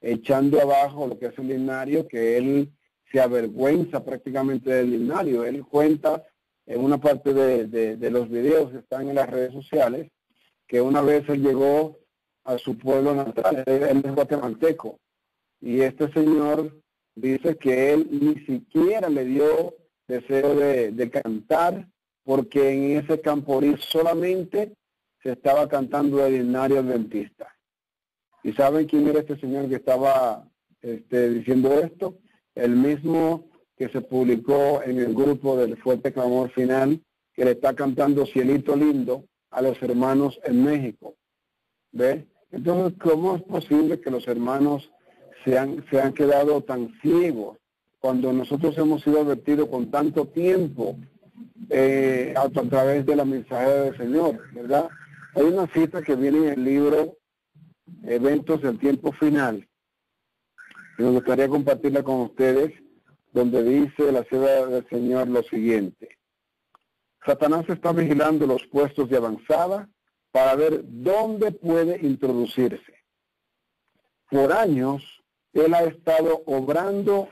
echando abajo lo que es el himnario, que él se avergüenza prácticamente del himnario. Él cuenta en una parte de los videos que están en las redes sociales, que una vez él llegó a su pueblo natal, él es guatemalteco, y este señor dice que él ni siquiera le dio deseo de cantar, porque en ese camporí solamente se estaba cantando el himnario adventista. ¿Y saben quién era este señor que estaba diciendo esto? El mismo que se publicó en el grupo del Fuerte Clamor Final, que le está cantando Cielito Lindo a los hermanos en México. ¿Ve? Entonces, ¿cómo es posible que los hermanos se han quedado tan ciegos cuando nosotros hemos sido advertidos con tanto tiempo a través de la mensajería del Señor, ¿verdad? Hay una cita que viene en el libro Eventos del Tiempo Final, y me gustaría compartirla con ustedes, donde dice la ciudad del Señor lo siguiente: Satanás está vigilando los puestos de avanzada para ver dónde puede introducirse. Por años, él ha estado obrando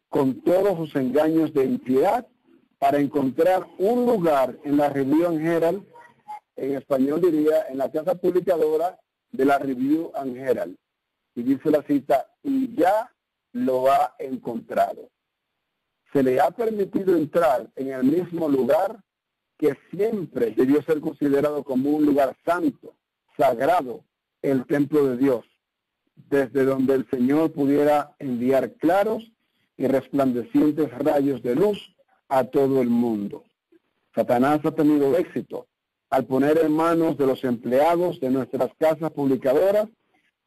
con todos sus engaños de impiedad para encontrar un lugar en la Review and Herald, en español diría, en la casa publicadora de la Review and Herald. Y dice la cita, y ya lo ha encontrado. Se le ha permitido entrar en el mismo lugar que siempre debió ser considerado como un lugar santo, sagrado, el templo de Dios, desde donde el Señor pudiera enviar claros y resplandecientes rayos de luz a todo el mundo. Satanás ha tenido éxito al poner en manos de los empleados de nuestras casas publicadoras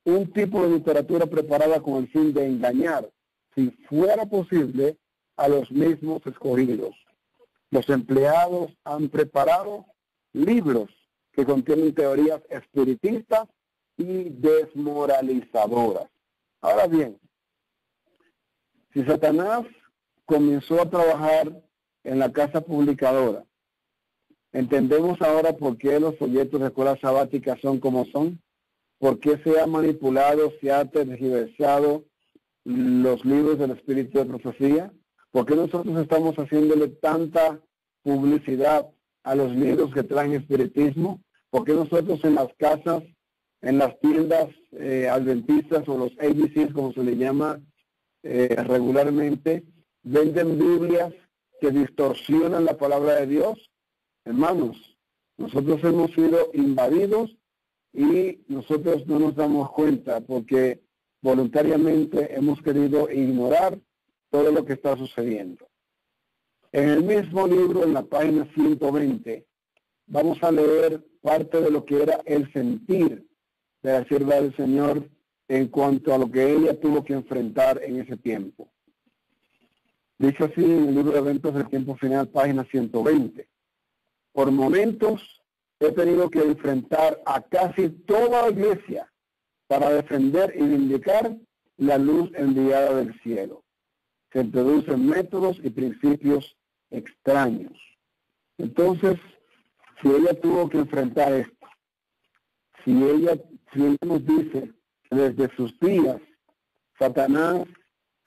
un tipo de literatura preparada con el fin de engañar, si fuera posible, a los mismos escogidos. Los empleados han preparado libros que contienen teorías espiritistas y desmoralizadoras. Ahora bien, si Satanás comenzó a trabajar en la casa publicadora, entendemos ahora por qué los folletos de escuela sabática son como son, por qué se ha manipulado, se ha tergiversado los libros del espíritu de profecía, por qué nosotros estamos haciéndole tanta publicidad a los libros que traen espiritismo, por qué nosotros en las casas, en las tiendas adventistas o los ABCs, como se le llama regularmente, venden Biblias que distorsionan la palabra de Dios. Hermanos, nosotros hemos sido invadidos y nosotros no nos damos cuenta porque voluntariamente hemos querido ignorar todo lo que está sucediendo. En el mismo libro, en la página 120, vamos a leer parte de lo que era el sentir de la sierva del Señor en cuanto a lo que ella tuvo que enfrentar en ese tiempo. Dice así en el libro de Eventos del Tiempo Final, página 120. Por momentos he tenido que enfrentar a casi toda la iglesia para defender y vindicar la luz enviada del cielo. Se introducen métodos y principios extraños. Entonces, si ella tuvo que enfrentar esto, si ella nos dice que desde sus días Satanás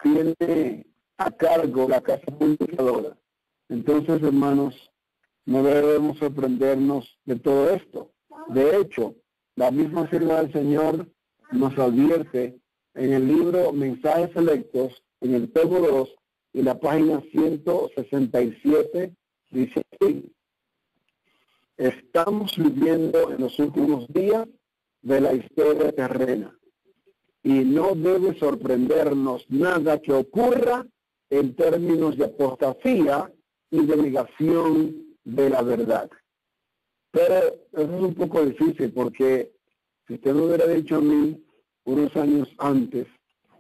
tiene a cargo la casa purificadora, entonces, hermanos, no debemos sorprendernos de todo esto. De hecho, la misma sierva del Señor nos advierte en el libro Mensajes Selectos, en el tomo 2 y la página 167, dice así: estamos viviendo en los últimos días de la historia terrena y no debe sorprendernos nada que ocurra en términos de apostasía y de negación de la verdad. Pero eso es un poco difícil, porque si usted me hubiera dicho a mí unos años antes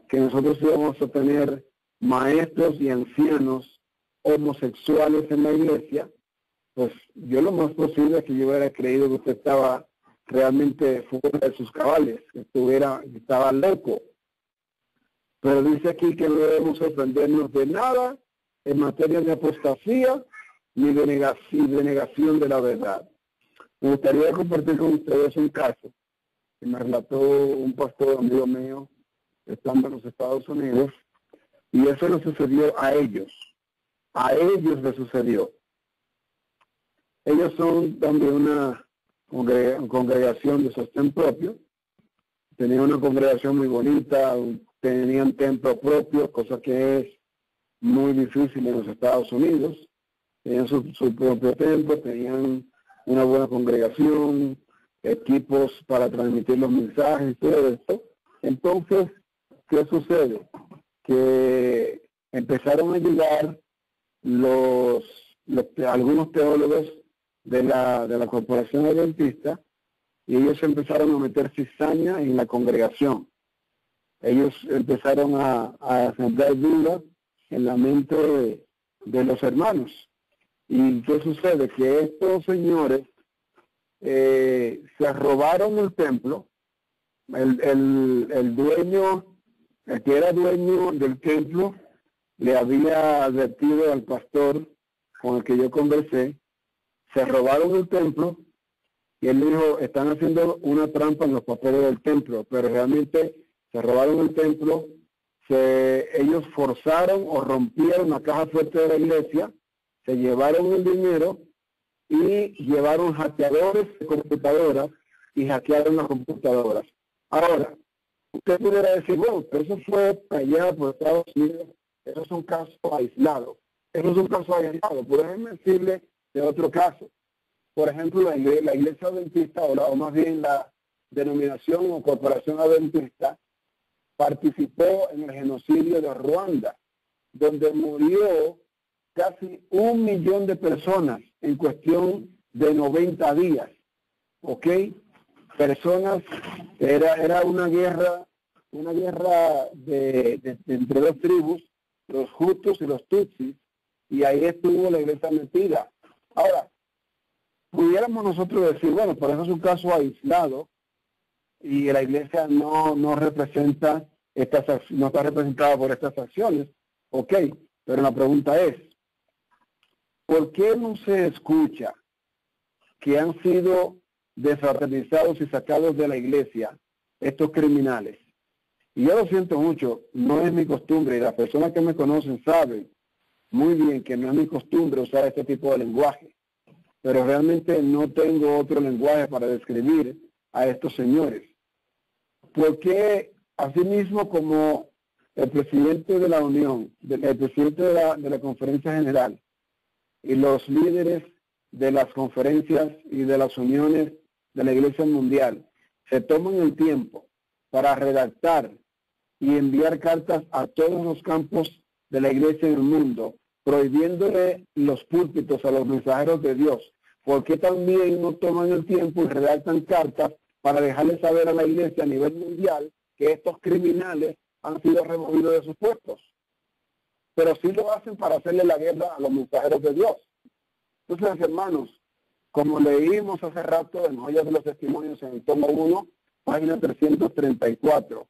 que nosotros íbamos a tener maestros y ancianos homosexuales en la iglesia, pues yo lo más posible es que yo hubiera creído que usted estaba realmente fuera de sus cabales, que estaba loco. Pero dice aquí que no debemos sorprendernos de nada en materia de apostasía ni de negación de la verdad. Me gustaría compartir con ustedes un caso que me relató un pastor amigo mío estando en los Estados Unidos, y eso le sucedió a ellos le sucedió. Ellos son también una congregación de sostén propio, tenían una congregación muy bonita, tenían templo propio, cosa que es muy difícil en los Estados Unidos. Tenían su propio templo, tenían una buena congregación, equipos para transmitir los mensajes y todo esto. Entonces, ¿qué sucede? Que empezaron a llegar algunos teólogos de la Corporación Adventista, y ellos empezaron a meter cizaña en la congregación. Ellos empezaron a sembrar dudas en la mente de los hermanos. ¿Y qué sucede? Que estos señores se robaron el templo. El dueño, el que era dueño del templo, le había advertido al pastor con el que yo conversé. Se robaron el templo y él dijo: están haciendo una trampa en los papeles del templo, pero realmente se robaron el templo. Ellos forzaron o rompieron la caja fuerte de la iglesia, se llevaron el dinero y llevaron hackeadores de computadoras y hackearon las computadoras. Ahora, usted pudiera decir: bueno, pero eso fue allá por Estados Unidos, eso es un caso aislado. Eso es un caso aislado. Pueden decirle de otro caso. Por ejemplo, la iglesia adventista, o más bien la denominación o corporación adventista, participó en el genocidio de Ruanda, donde murió casi 1 millón de personas en cuestión de 90 días. ¿Ok? Personas, era una guerra de entre dos tribus, los Hutus y los Tutsis, y ahí estuvo la iglesia metida. Ahora, pudiéramos nosotros decir: bueno, por eso es un caso aislado, y la iglesia no representa no está representada por estas acciones. Ok, pero la pregunta es: ¿por qué no se escucha que han sido desfraternizados y sacados de la iglesia estos criminales? Y yo lo siento mucho, no es mi costumbre, y las personas que me conocen saben muy bien que no es mi costumbre usar este tipo de lenguaje, pero realmente no tengo otro lenguaje para describir a estos señores. Porque asimismo, como el presidente de la Unión, el presidente de la Conferencia General y los líderes de las conferencias y de las uniones de la Iglesia Mundial se toman el tiempo para redactar y enviar cartas a todos los campos de la Iglesia en el mundo, prohibiéndole los púlpitos a los mensajeros de Dios, ¿por qué también no toman el tiempo y redactan cartas para dejarle saber a la iglesia a nivel mundial que estos criminales han sido removidos de sus puestos? Pero sí lo hacen para hacerle la guerra a los mensajeros de Dios. Entonces, hermanos, como leímos hace rato en Joyas de los Testimonios en el tomo 1, página 334,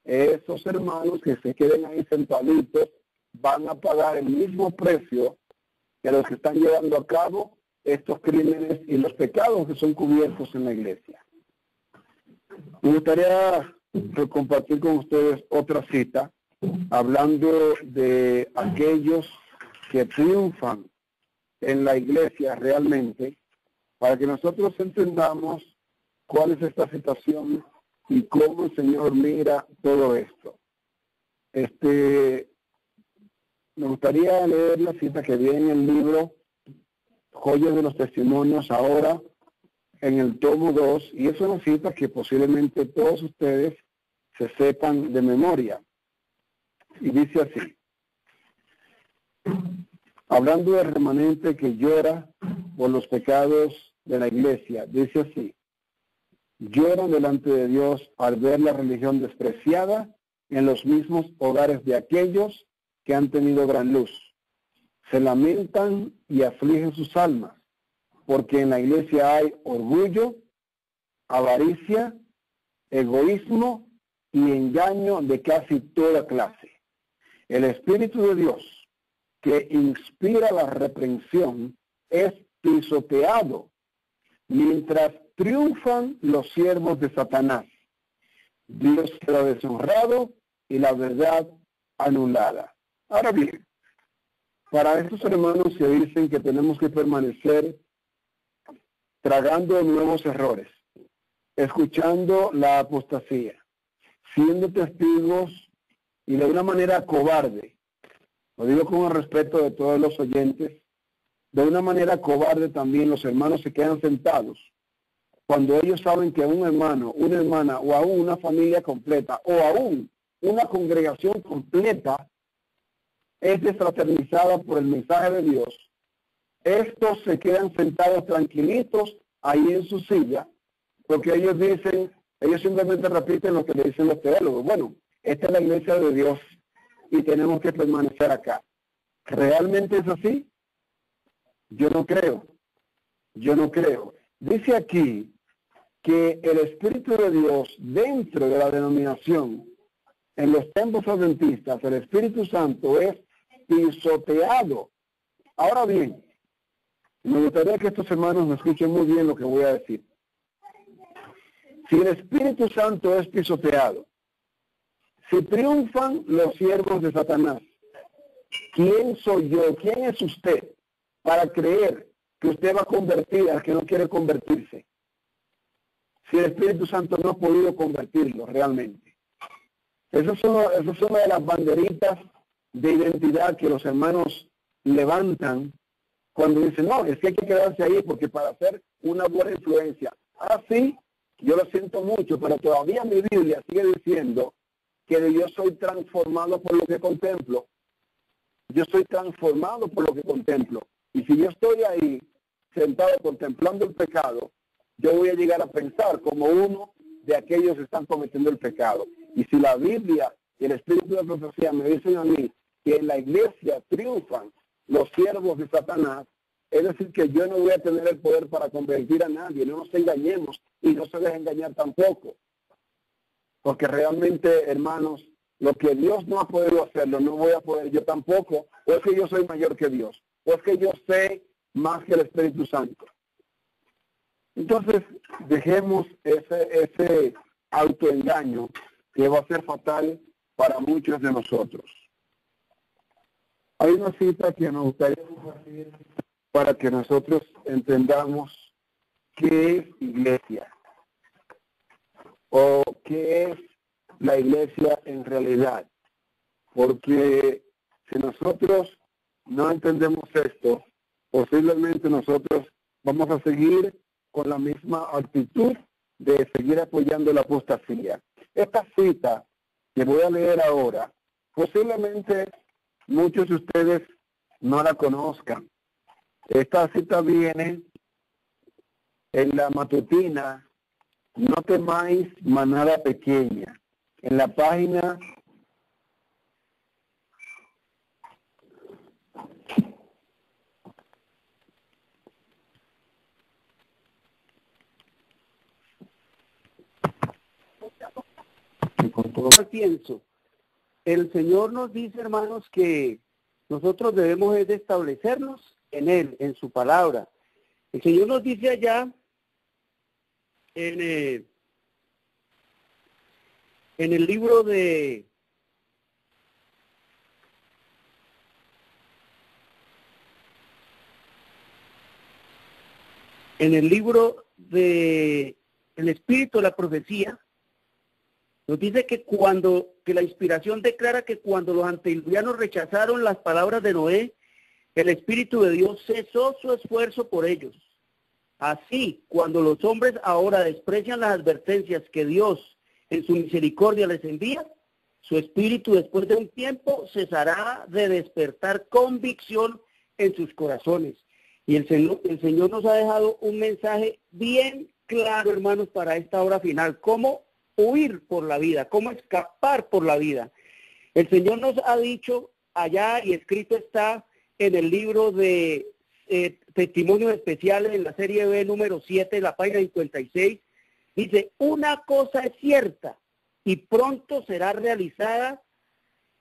esos hermanos que se queden ahí sentaditos van a pagar el mismo precio que los que están llevando a cabo estos crímenes y los pecados que son cubiertos en la iglesia. Me gustaría compartir con ustedes otra cita, hablando de aquellos que triunfan en la iglesia realmente, para que nosotros entendamos cuál es esta situación y cómo el Señor mira todo esto. Me gustaría leer la cita que viene en el libro Joyas de los Testimonios, ahora en el tomo 2, y es una cita que posiblemente todos ustedes se sepan de memoria. Y dice así: hablando del remanente que llora por los pecados de la iglesia, dice así: lloran delante de Dios al ver la religión despreciada en los mismos hogares de aquellos que han tenido gran luz. Se lamentan y afligen sus almas, porque en la iglesia hay orgullo, avaricia, egoísmo y engaño de casi toda clase. El Espíritu de Dios, que inspira la reprensión, es pisoteado, mientras triunfan los siervos de Satanás. Dios queda deshonrado y la verdad anulada. Ahora bien, para estos hermanos que dicen que tenemos que permanecer tragando nuevos errores, escuchando la apostasía, siendo testigos y de una manera cobarde, lo digo con el respeto de todos los oyentes, de una manera cobarde también los hermanos se quedan sentados cuando ellos saben que un hermano, una hermana o aún una familia completa o aún una congregación completa es desfraternizada por el mensaje de Dios. Estos se quedan sentados tranquilitos ahí en su silla, porque ellos dicen, ellos simplemente repiten lo que le dicen los teólogos. Bueno, esta es la iglesia de Dios y tenemos que permanecer acá. ¿Realmente es así? Yo no creo. Yo no creo. Dice aquí que el Espíritu de Dios dentro de la denominación, en los templos adventistas, el Espíritu Santo es pisoteado. Ahora bien, me gustaría que estos hermanos me escuchen muy bien lo que voy a decir. Si el Espíritu Santo es pisoteado, si triunfan los siervos de Satanás, ¿quién soy yo? ¿Quién es usted para creer que usted va a convertir al que no quiere convertirse? Si el Espíritu Santo no ha podido convertirlo realmente. Esas son una de las banderitas de identidad que los hermanos levantan cuando dicen, no, es que hay que quedarse ahí porque para ser una buena influencia. Así, yo lo siento mucho, pero todavía mi Biblia sigue diciendo que yo soy transformado por lo que contemplo. Yo soy transformado por lo que contemplo. Y si yo estoy ahí sentado contemplando el pecado, yo voy a llegar a pensar como uno de aquellos que están cometiendo el pecado. Y si la Biblia y el Espíritu de profecía me dicen a mí que en la iglesia triunfan los siervos de Satanás, es decir, que yo no voy a tener el poder para convertir a nadie. No nos engañemos y no se deje engañar tampoco. Porque realmente, hermanos, lo que Dios no ha podido hacerlo, no voy a poder yo tampoco. O es que yo soy mayor que Dios. O es que yo sé más que el Espíritu Santo. Entonces, dejemos ese autoengaño que va a ser fatal para muchos de nosotros. Hay una cita que nos gustaría compartir para que nosotros entendamos qué es iglesia o qué es la iglesia en realidad. Porque si nosotros no entendemos esto, posiblemente nosotros vamos a seguir con la misma actitud de seguir apoyando la apostasía. Esta cita que voy a leer ahora, posiblemente muchos de ustedes no la conozcan. Esta cita viene en la matutina, no temáis manada pequeña. En la página 4. Pienso, el Señor nos dice, hermanos, que nosotros debemos de establecernos en Él, en su palabra. El Señor nos dice allá en el libro de El Espíritu de la Profecía, nos dice que la inspiración declara que cuando los antediluvianos rechazaron las palabras de Noé, el Espíritu de Dios cesó su esfuerzo por ellos. Así, cuando los hombres ahora desprecian las advertencias que Dios en su misericordia les envía, su espíritu después de un tiempo cesará de despertar convicción en sus corazones. Y el Señor nos ha dejado un mensaje bien claro, hermanos, para esta hora final. ¿Cómo huir por la vida? ¿Cómo escapar por la vida? El Señor nos ha dicho allá, y escrito está en el libro de Testimonios Especiales, en la serie B número 7, la página 56, dice, una cosa es cierta y pronto será realizada,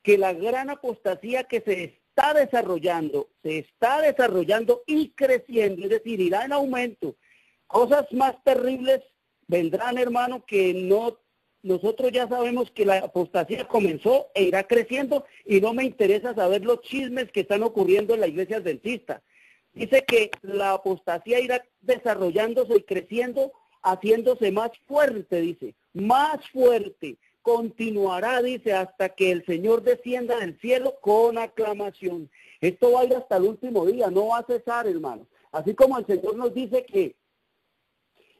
que la gran apostasía que se está desarrollando y creciendo, es decir, irá en aumento. Cosas más terribles vendrán, hermano, que nosotros ya sabemos que la apostasía comenzó e irá creciendo, y no me interesa saber los chismes que están ocurriendo en la iglesia adventista. Dice que la apostasía irá desarrollándose y creciendo, haciéndose más fuerte, dice, más fuerte. Continuará, dice, hasta que el Señor descienda del cielo con aclamación. Esto va a ir hasta el último día, no va a cesar, hermano. Así como el Señor nos dice que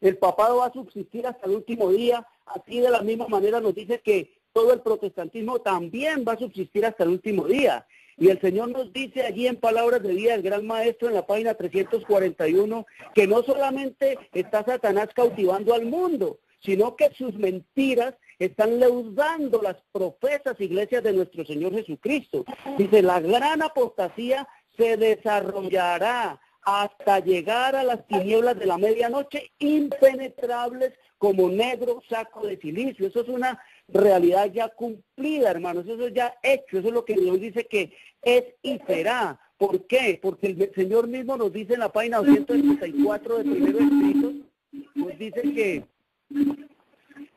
el papado va a subsistir hasta el último día, así de la misma manera nos dice que todo el protestantismo también va a subsistir hasta el último día. Y el Señor nos dice allí en Palabras de Vida del Gran Maestro, en la página 341, que no solamente está Satanás cautivando al mundo, sino que sus mentiras están leudando las profesas iglesias de nuestro Señor Jesucristo. Dice, la gran apostasía se desarrollará hasta llegar a las tinieblas de la medianoche, impenetrables como negro saco de silicio. Eso es una realidad ya cumplida, hermanos, eso es ya hecho, eso es lo que Dios dice que es y será. ¿Por qué? Porque el Señor mismo nos dice en la página 264 de Primero Escritos, nos dice que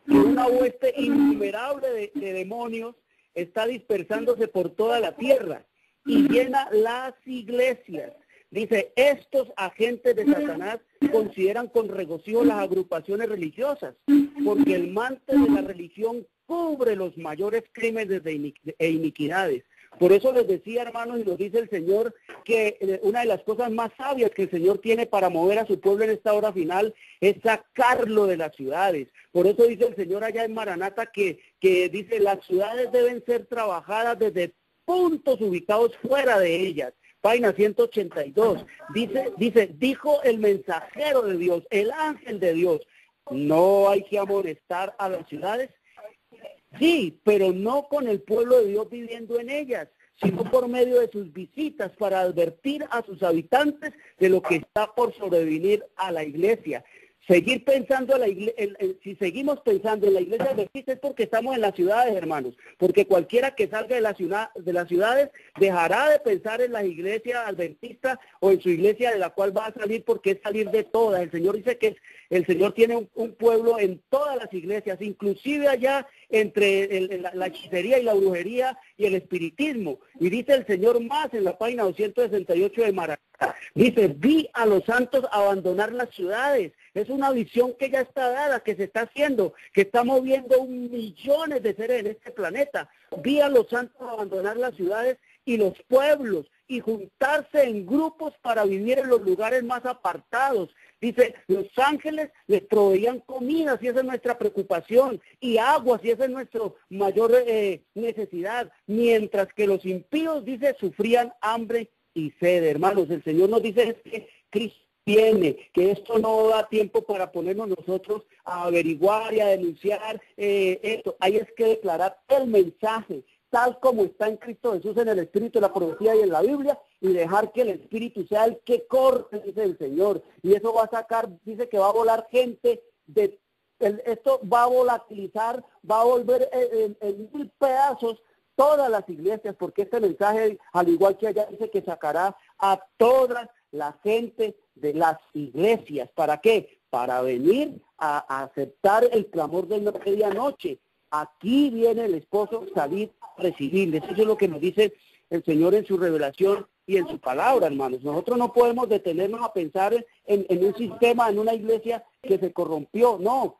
una hueste innumerable de demonios está dispersándose por toda la tierra y llena las iglesias. Dice, estos agentes de Satanás consideran con regocijo las agrupaciones religiosas, porque el manto de la religión cubre los mayores crímenes e iniquidades. Por eso les decía, hermanos, y nos dice el Señor, que una de las cosas más sabias que el Señor tiene para mover a su pueblo en esta hora final es sacarlo de las ciudades. Por eso dice el Señor allá en Maranata que dice, las ciudades deben ser trabajadas desde puntos ubicados fuera de ellas. Página 182, dijo el mensajero de Dios, el ángel de Dios, no hay que amonestar a las ciudades. Sí, pero no con el pueblo de Dios viviendo en ellas, sino por medio de sus visitas para advertir a sus habitantes de lo que está por sobrevenir a la iglesia. Seguir pensando si seguimos pensando en la iglesia adventista es porque estamos en las ciudades, hermanos, porque cualquiera que salga de las ciudades dejará de pensar en la iglesia adventista o en su iglesia de la cual va a salir, porque es salir de todas. El Señor dice que el Señor tiene un pueblo en todas las iglesias, inclusive allá entre la hechicería y la brujería y el espiritismo. Y dice el Señor más en la página 268 de Maranata, dice, vi a los santos abandonar las ciudades. Es una visión que ya está dada, que se está haciendo, que está moviendo millones de seres en este planeta. Vi a los santos abandonar las ciudades y los pueblos y juntarse en grupos para vivir en los lugares más apartados. Dice, los ángeles les proveían comida, si esa es nuestra preocupación, y agua, si esa es nuestra mayor necesidad, mientras que los impíos, dice, sufrían hambre y sed. Hermanos, el Señor nos dice que Cristo viene, que esto no da tiempo para ponernos nosotros a averiguar y a denunciar esto. Hay es que declarar el mensaje tal como está en Cristo Jesús, en el Espíritu, en la profecía y en la Biblia, y dejar que el Espíritu sea el que corte, dice el Señor. Y eso va a sacar, dice que va a volar gente esto va a volatilizar, va a volver en mil pedazos todas las iglesias, porque este mensaje, al igual que allá, dice que sacará a toda la gente de las iglesias. ¿Para qué? Para venir a aceptar el clamor de la medianoche. Aquí viene el esposo, salir a recibirles. Eso es lo que nos dice el Señor en su revelación y en su palabra, hermanos. Nosotros no podemos detenernos a pensar en un sistema, en una iglesia que se corrompió. No,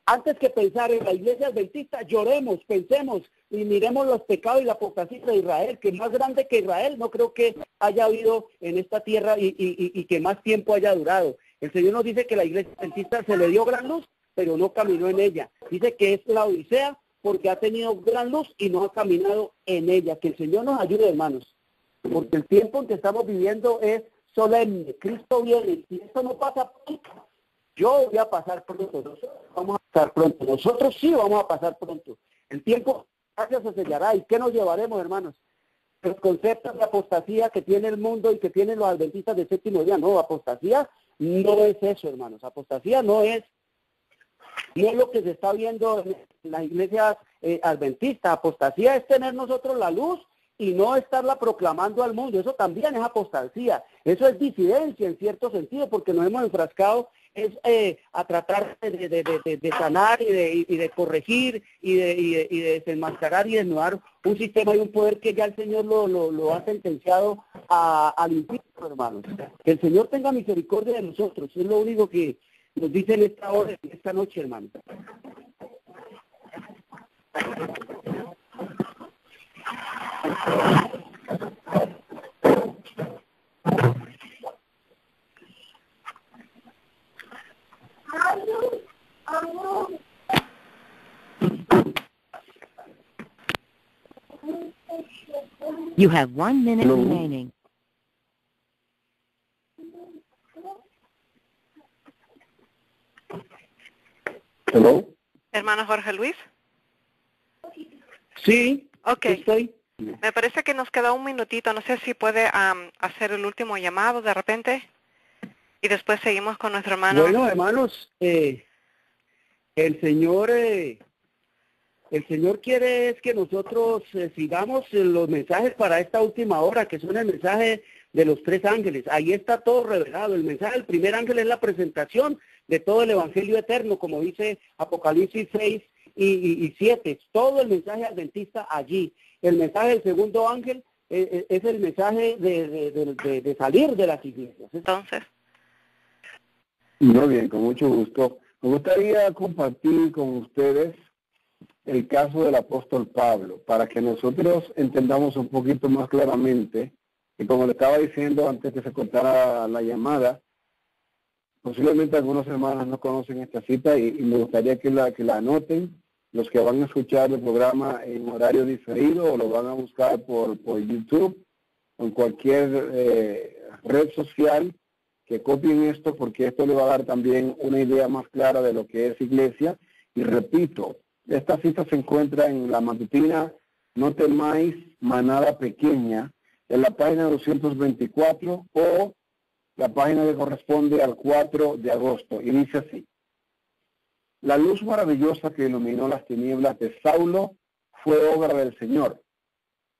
antes que pensar en la iglesia adventista, lloremos, pensemos y miremos los pecados y la apostasía de Israel, que más grande que Israel no creo que haya habido en esta tierra y que más tiempo haya durado. El Señor nos dice que la iglesia adventista se le dio gran luz, pero no caminó en ella. Dice que es la Odisea porque ha tenido gran luz y no ha caminado en ella. Que el Señor nos ayude, hermanos, porque el tiempo en que estamos viviendo es solemne. Cristo viene y esto no pasa pronto. Yo voy a pasar pronto, nosotros vamos a pasar pronto, nosotros sí vamos a pasar pronto. El tiempo se sellará. ¿Y qué nos llevaremos, hermanos? Los conceptos de apostasía que tiene el mundo y que tienen los adventistas del séptimo día. No, apostasía no es eso, hermanos. Apostasía no es lo que se está viendo en las iglesias adventistas. Apostasía es tener nosotros la luz y no estarla proclamando al mundo. Eso también es apostasía. Eso es disidencia en cierto sentido, porque nos hemos enfrascado a tratar de sanar y de corregir y de desenmascarar y desnudar un sistema y un poder que ya el Señor lo ha sentenciado al infierno, hermanos. Que el Señor tenga misericordia de nosotros. Es lo único que nos dice en esta hora, en esta noche, hermanos. You have 1 minute remaining. Hello. Hermano Jorge Luis. Sí, Ok. estoy. Me parece que nos queda un minutito. No sé si puede hacer el último llamado de repente. Y después seguimos con nuestro hermano. Bueno, hermanos, el Señor quiere es que nosotros sigamos los mensajes para esta última hora, que son el mensaje de los 3 ángeles. Ahí está todo revelado. El mensaje del primer ángel es la presentación de todo el evangelio eterno, como dice Apocalipsis 6 y 7. Todo el mensaje adventista allí. El mensaje del segundo ángel es el mensaje de salir de las iglesias. Entonces. Muy bien, con mucho gusto. Me gustaría compartir con ustedes el caso del apóstol Pablo, para que nosotros entendamos un poquito más claramente, y como le estaba diciendo antes que se cortara la llamada, posiblemente algunos hermanos no conocen esta cita y me gustaría que la anoten, los que van a escuchar el programa en horario diferido o lo van a buscar por YouTube o en cualquier red social, que copien esto, porque esto le va a dar también una idea más clara de lo que es iglesia. Y repito, esta cita se encuentra en la matutina No temáis, manada pequeña, en la página 224 o la página que corresponde al 4 de agosto. Y dice así: la luz maravillosa que iluminó las tinieblas de Saulo fue obra del Señor,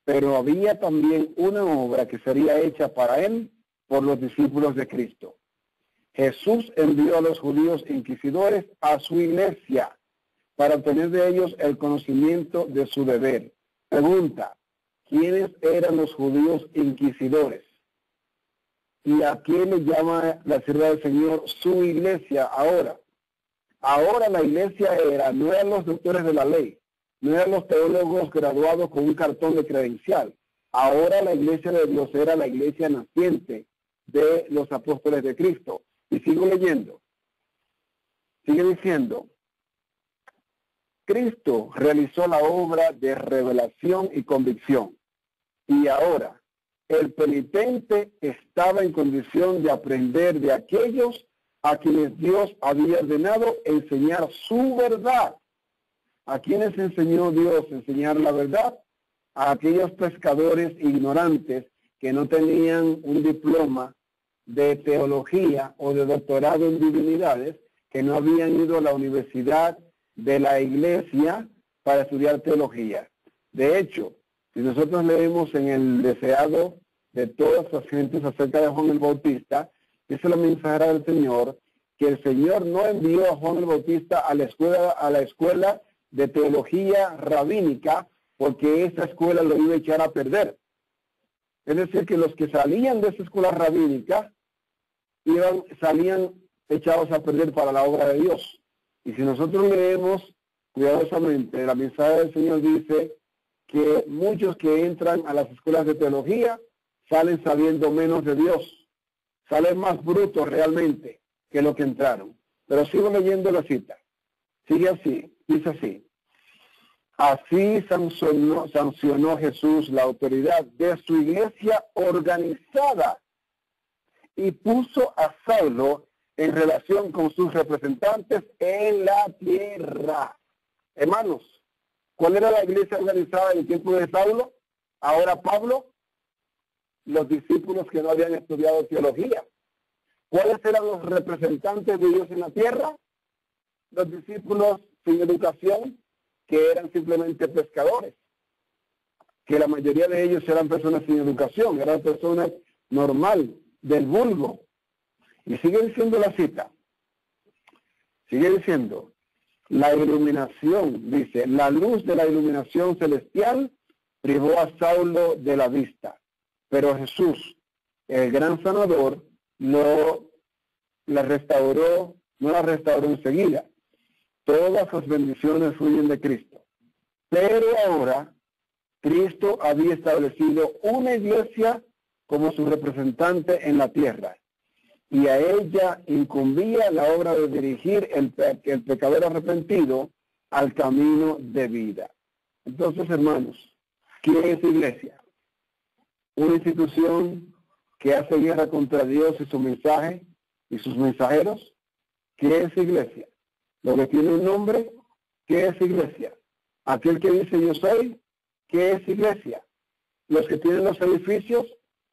pero había también una obra que sería hecha para él por los discípulos de Cristo. Jesús envió a los judíos inquisidores a su iglesia para obtener de ellos el conocimiento de su deber. Pregunta: ¿quiénes eran los judíos inquisidores? ¿Y a quién le llama la sierva del Señor su iglesia ahora? Ahora la iglesia no eran los doctores de la ley, no eran los teólogos graduados con un cartón de credencial. Ahora la iglesia de Dios era la iglesia naciente de los apóstoles de Cristo. Y sigo leyendo. Sigue diciendo: Cristo realizó la obra de revelación y convicción. Y ahora, el penitente estaba en condición de aprender de aquellos a quienes Dios había ordenado enseñar su verdad. ¿A quienes enseñó Dios enseñar la verdad? A aquellos pescadores ignorantes que no tenían un diploma de teología o de doctorado en divinidades, que no habían ido a la universidad de la iglesia para estudiar teología. De hecho, si nosotros leemos en el deseado de todas las gentes acerca de Juan el Bautista, dice la mensajera del Señor, que el Señor no envió a Juan el Bautista a la escuela de teología rabínica, porque esa escuela lo iba a echar a perder. Es decir, que los que salían de esa escuela rabínica salían echados a perder para la obra de Dios. Y si nosotros leemos cuidadosamente, la mensaje del Señor dice que muchos que entran a las escuelas de teología salen sabiendo menos de Dios, salen más brutos realmente que lo que entraron. Pero sigo leyendo la cita. Sigue así, dice así. Así sancionó Jesús la autoridad de su iglesia organizada y puso a Saulo en relación con sus representantes en la tierra. Hermanos, ¿cuál era la iglesia organizada en el tiempo de Saulo? Ahora Pablo, los discípulos que no habían estudiado teología. ¿Cuáles eran los representantes de Dios en la tierra? Los discípulos sin educación, que eran simplemente pescadores, que la mayoría de ellos eran personas sin educación, eran personas normal, del vulgo. Y sigue diciendo la cita, sigue diciendo, la iluminación, dice, la luz de la iluminación celestial privó a Saulo de la vista, pero Jesús, el gran sanador, no la restauró enseguida. Todas las bendiciones fluyen de Cristo. Pero ahora, Cristo había establecido una iglesia como su representante en la tierra. Y a ella incumbía la obra de dirigir el pecador arrepentido al camino de vida. Entonces, hermanos, ¿qué es iglesia? Una institución que hace guerra contra Dios y su mensaje y sus mensajeros. ¿Qué es iglesia? Lo que tiene un nombre, ¿qué es iglesia? Aquel que dice yo soy, ¿qué es iglesia? Los que tienen los edificios,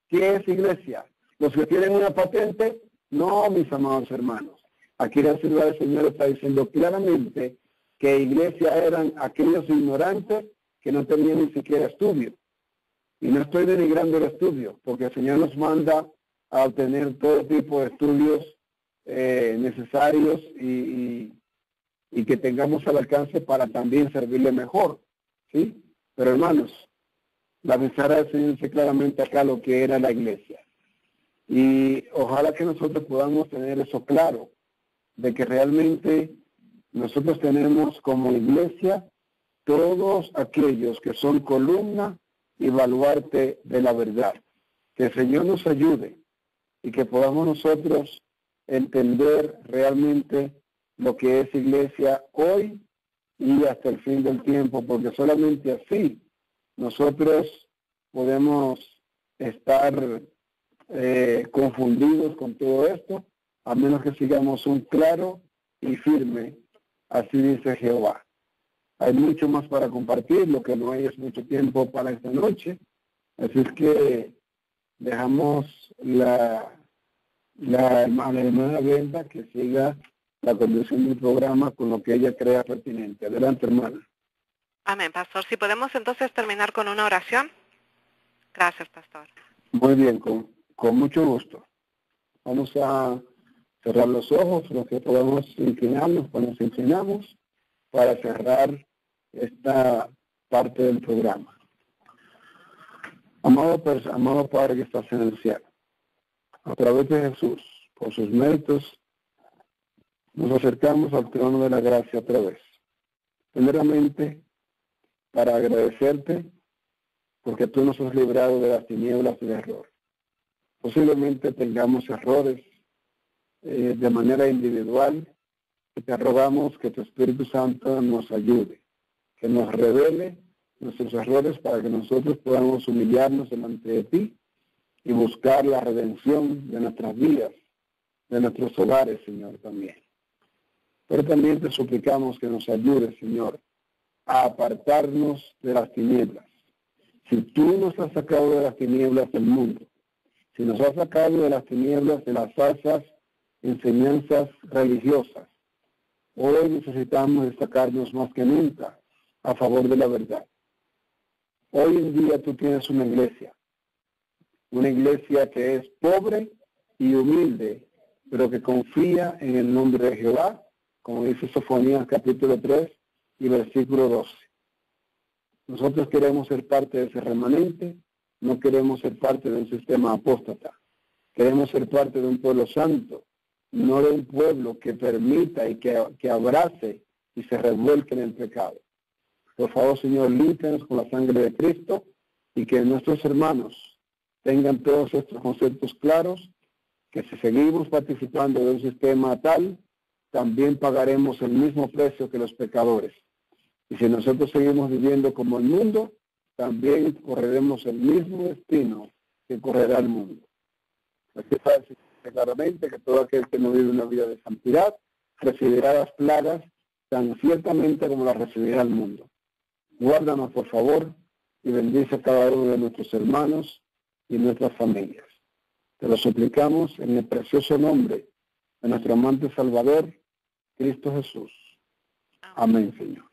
¿qué es iglesia? Los que tienen una patente, no, mis amados hermanos. Aquí la ciudad del Señor está diciendo claramente que iglesia eran aquellos ignorantes que no tenían ni siquiera estudio. Y no estoy denigrando el estudio, porque el Señor nos manda a obtener todo tipo de estudios necesarios y que tengamos al alcance para también servirle mejor, ¿sí? Pero hermanos, la mensajera del Señor dice claramente acá lo que era la iglesia. Y ojalá que nosotros podamos tener eso claro, de que realmente nosotros tenemos como iglesia todos aquellos que son columna y baluarte de la verdad. Que el Señor nos ayude y que podamos nosotros entender realmente lo que es iglesia hoy y hasta el fin del tiempo, porque solamente así nosotros podemos estar confundidos con todo esto, a menos que sigamos un claro y firme, así dice Jehová. Hay mucho más para compartir, lo que no hay es mucho tiempo para esta noche, así es que dejamos la hermana Brenda que siga la conducción del programa con lo que ella crea pertinente. Adelante, hermana. Amén, pastor. Si podemos entonces terminar con una oración. Gracias, pastor. Muy bien, con mucho gusto. Vamos a cerrar los ojos, los que podamos inclinarnos, cuando nos inclinamos, para cerrar esta parte del programa. Amado Padre que estás en el cielo, a través de Jesús, por sus méritos, nos acercamos al trono de la gracia otra vez. Primeramente, para agradecerte porque tú nos has librado de las tinieblas del error. Posiblemente tengamos errores de manera individual y te rogamos que tu Espíritu Santo nos ayude, que nos revele nuestros errores para que nosotros podamos humillarnos delante de ti y buscar la redención de nuestras vidas, de nuestros hogares, Señor, también. Pero también te suplicamos que nos ayudes, Señor, a apartarnos de las tinieblas. Si tú nos has sacado de las tinieblas del mundo, si nos has sacado de las tinieblas de las falsas enseñanzas religiosas, hoy necesitamos destacarnos más que nunca a favor de la verdad. Hoy en día tú tienes una iglesia que es pobre y humilde, pero que confía en el nombre de Jehová, como dice Sofonías capítulo 3 y versículo 12. Nosotros queremos ser parte de ese remanente, no queremos ser parte de un sistema apóstata. Queremos ser parte de un pueblo santo, no de un pueblo que permita y que abrace y se revuelque en el pecado. Por favor, Señor, límpianos con la sangre de Cristo y que nuestros hermanos tengan todos estos conceptos claros, que si seguimos participando de un sistema tal, también pagaremos el mismo precio que los pecadores. Y si nosotros seguimos viviendo como el mundo, también correremos el mismo destino que correrá el mundo. Aquí está decir claramente que todo aquel que no vive una vida de santidad recibirá las plagas tan ciertamente como las recibirá el mundo. Guárdanos, por favor, y bendice a cada uno de nuestros hermanos y nuestras familias. Te lo suplicamos en el precioso nombre de nuestro amante Salvador, Cristo Jesús. Amén, Señor.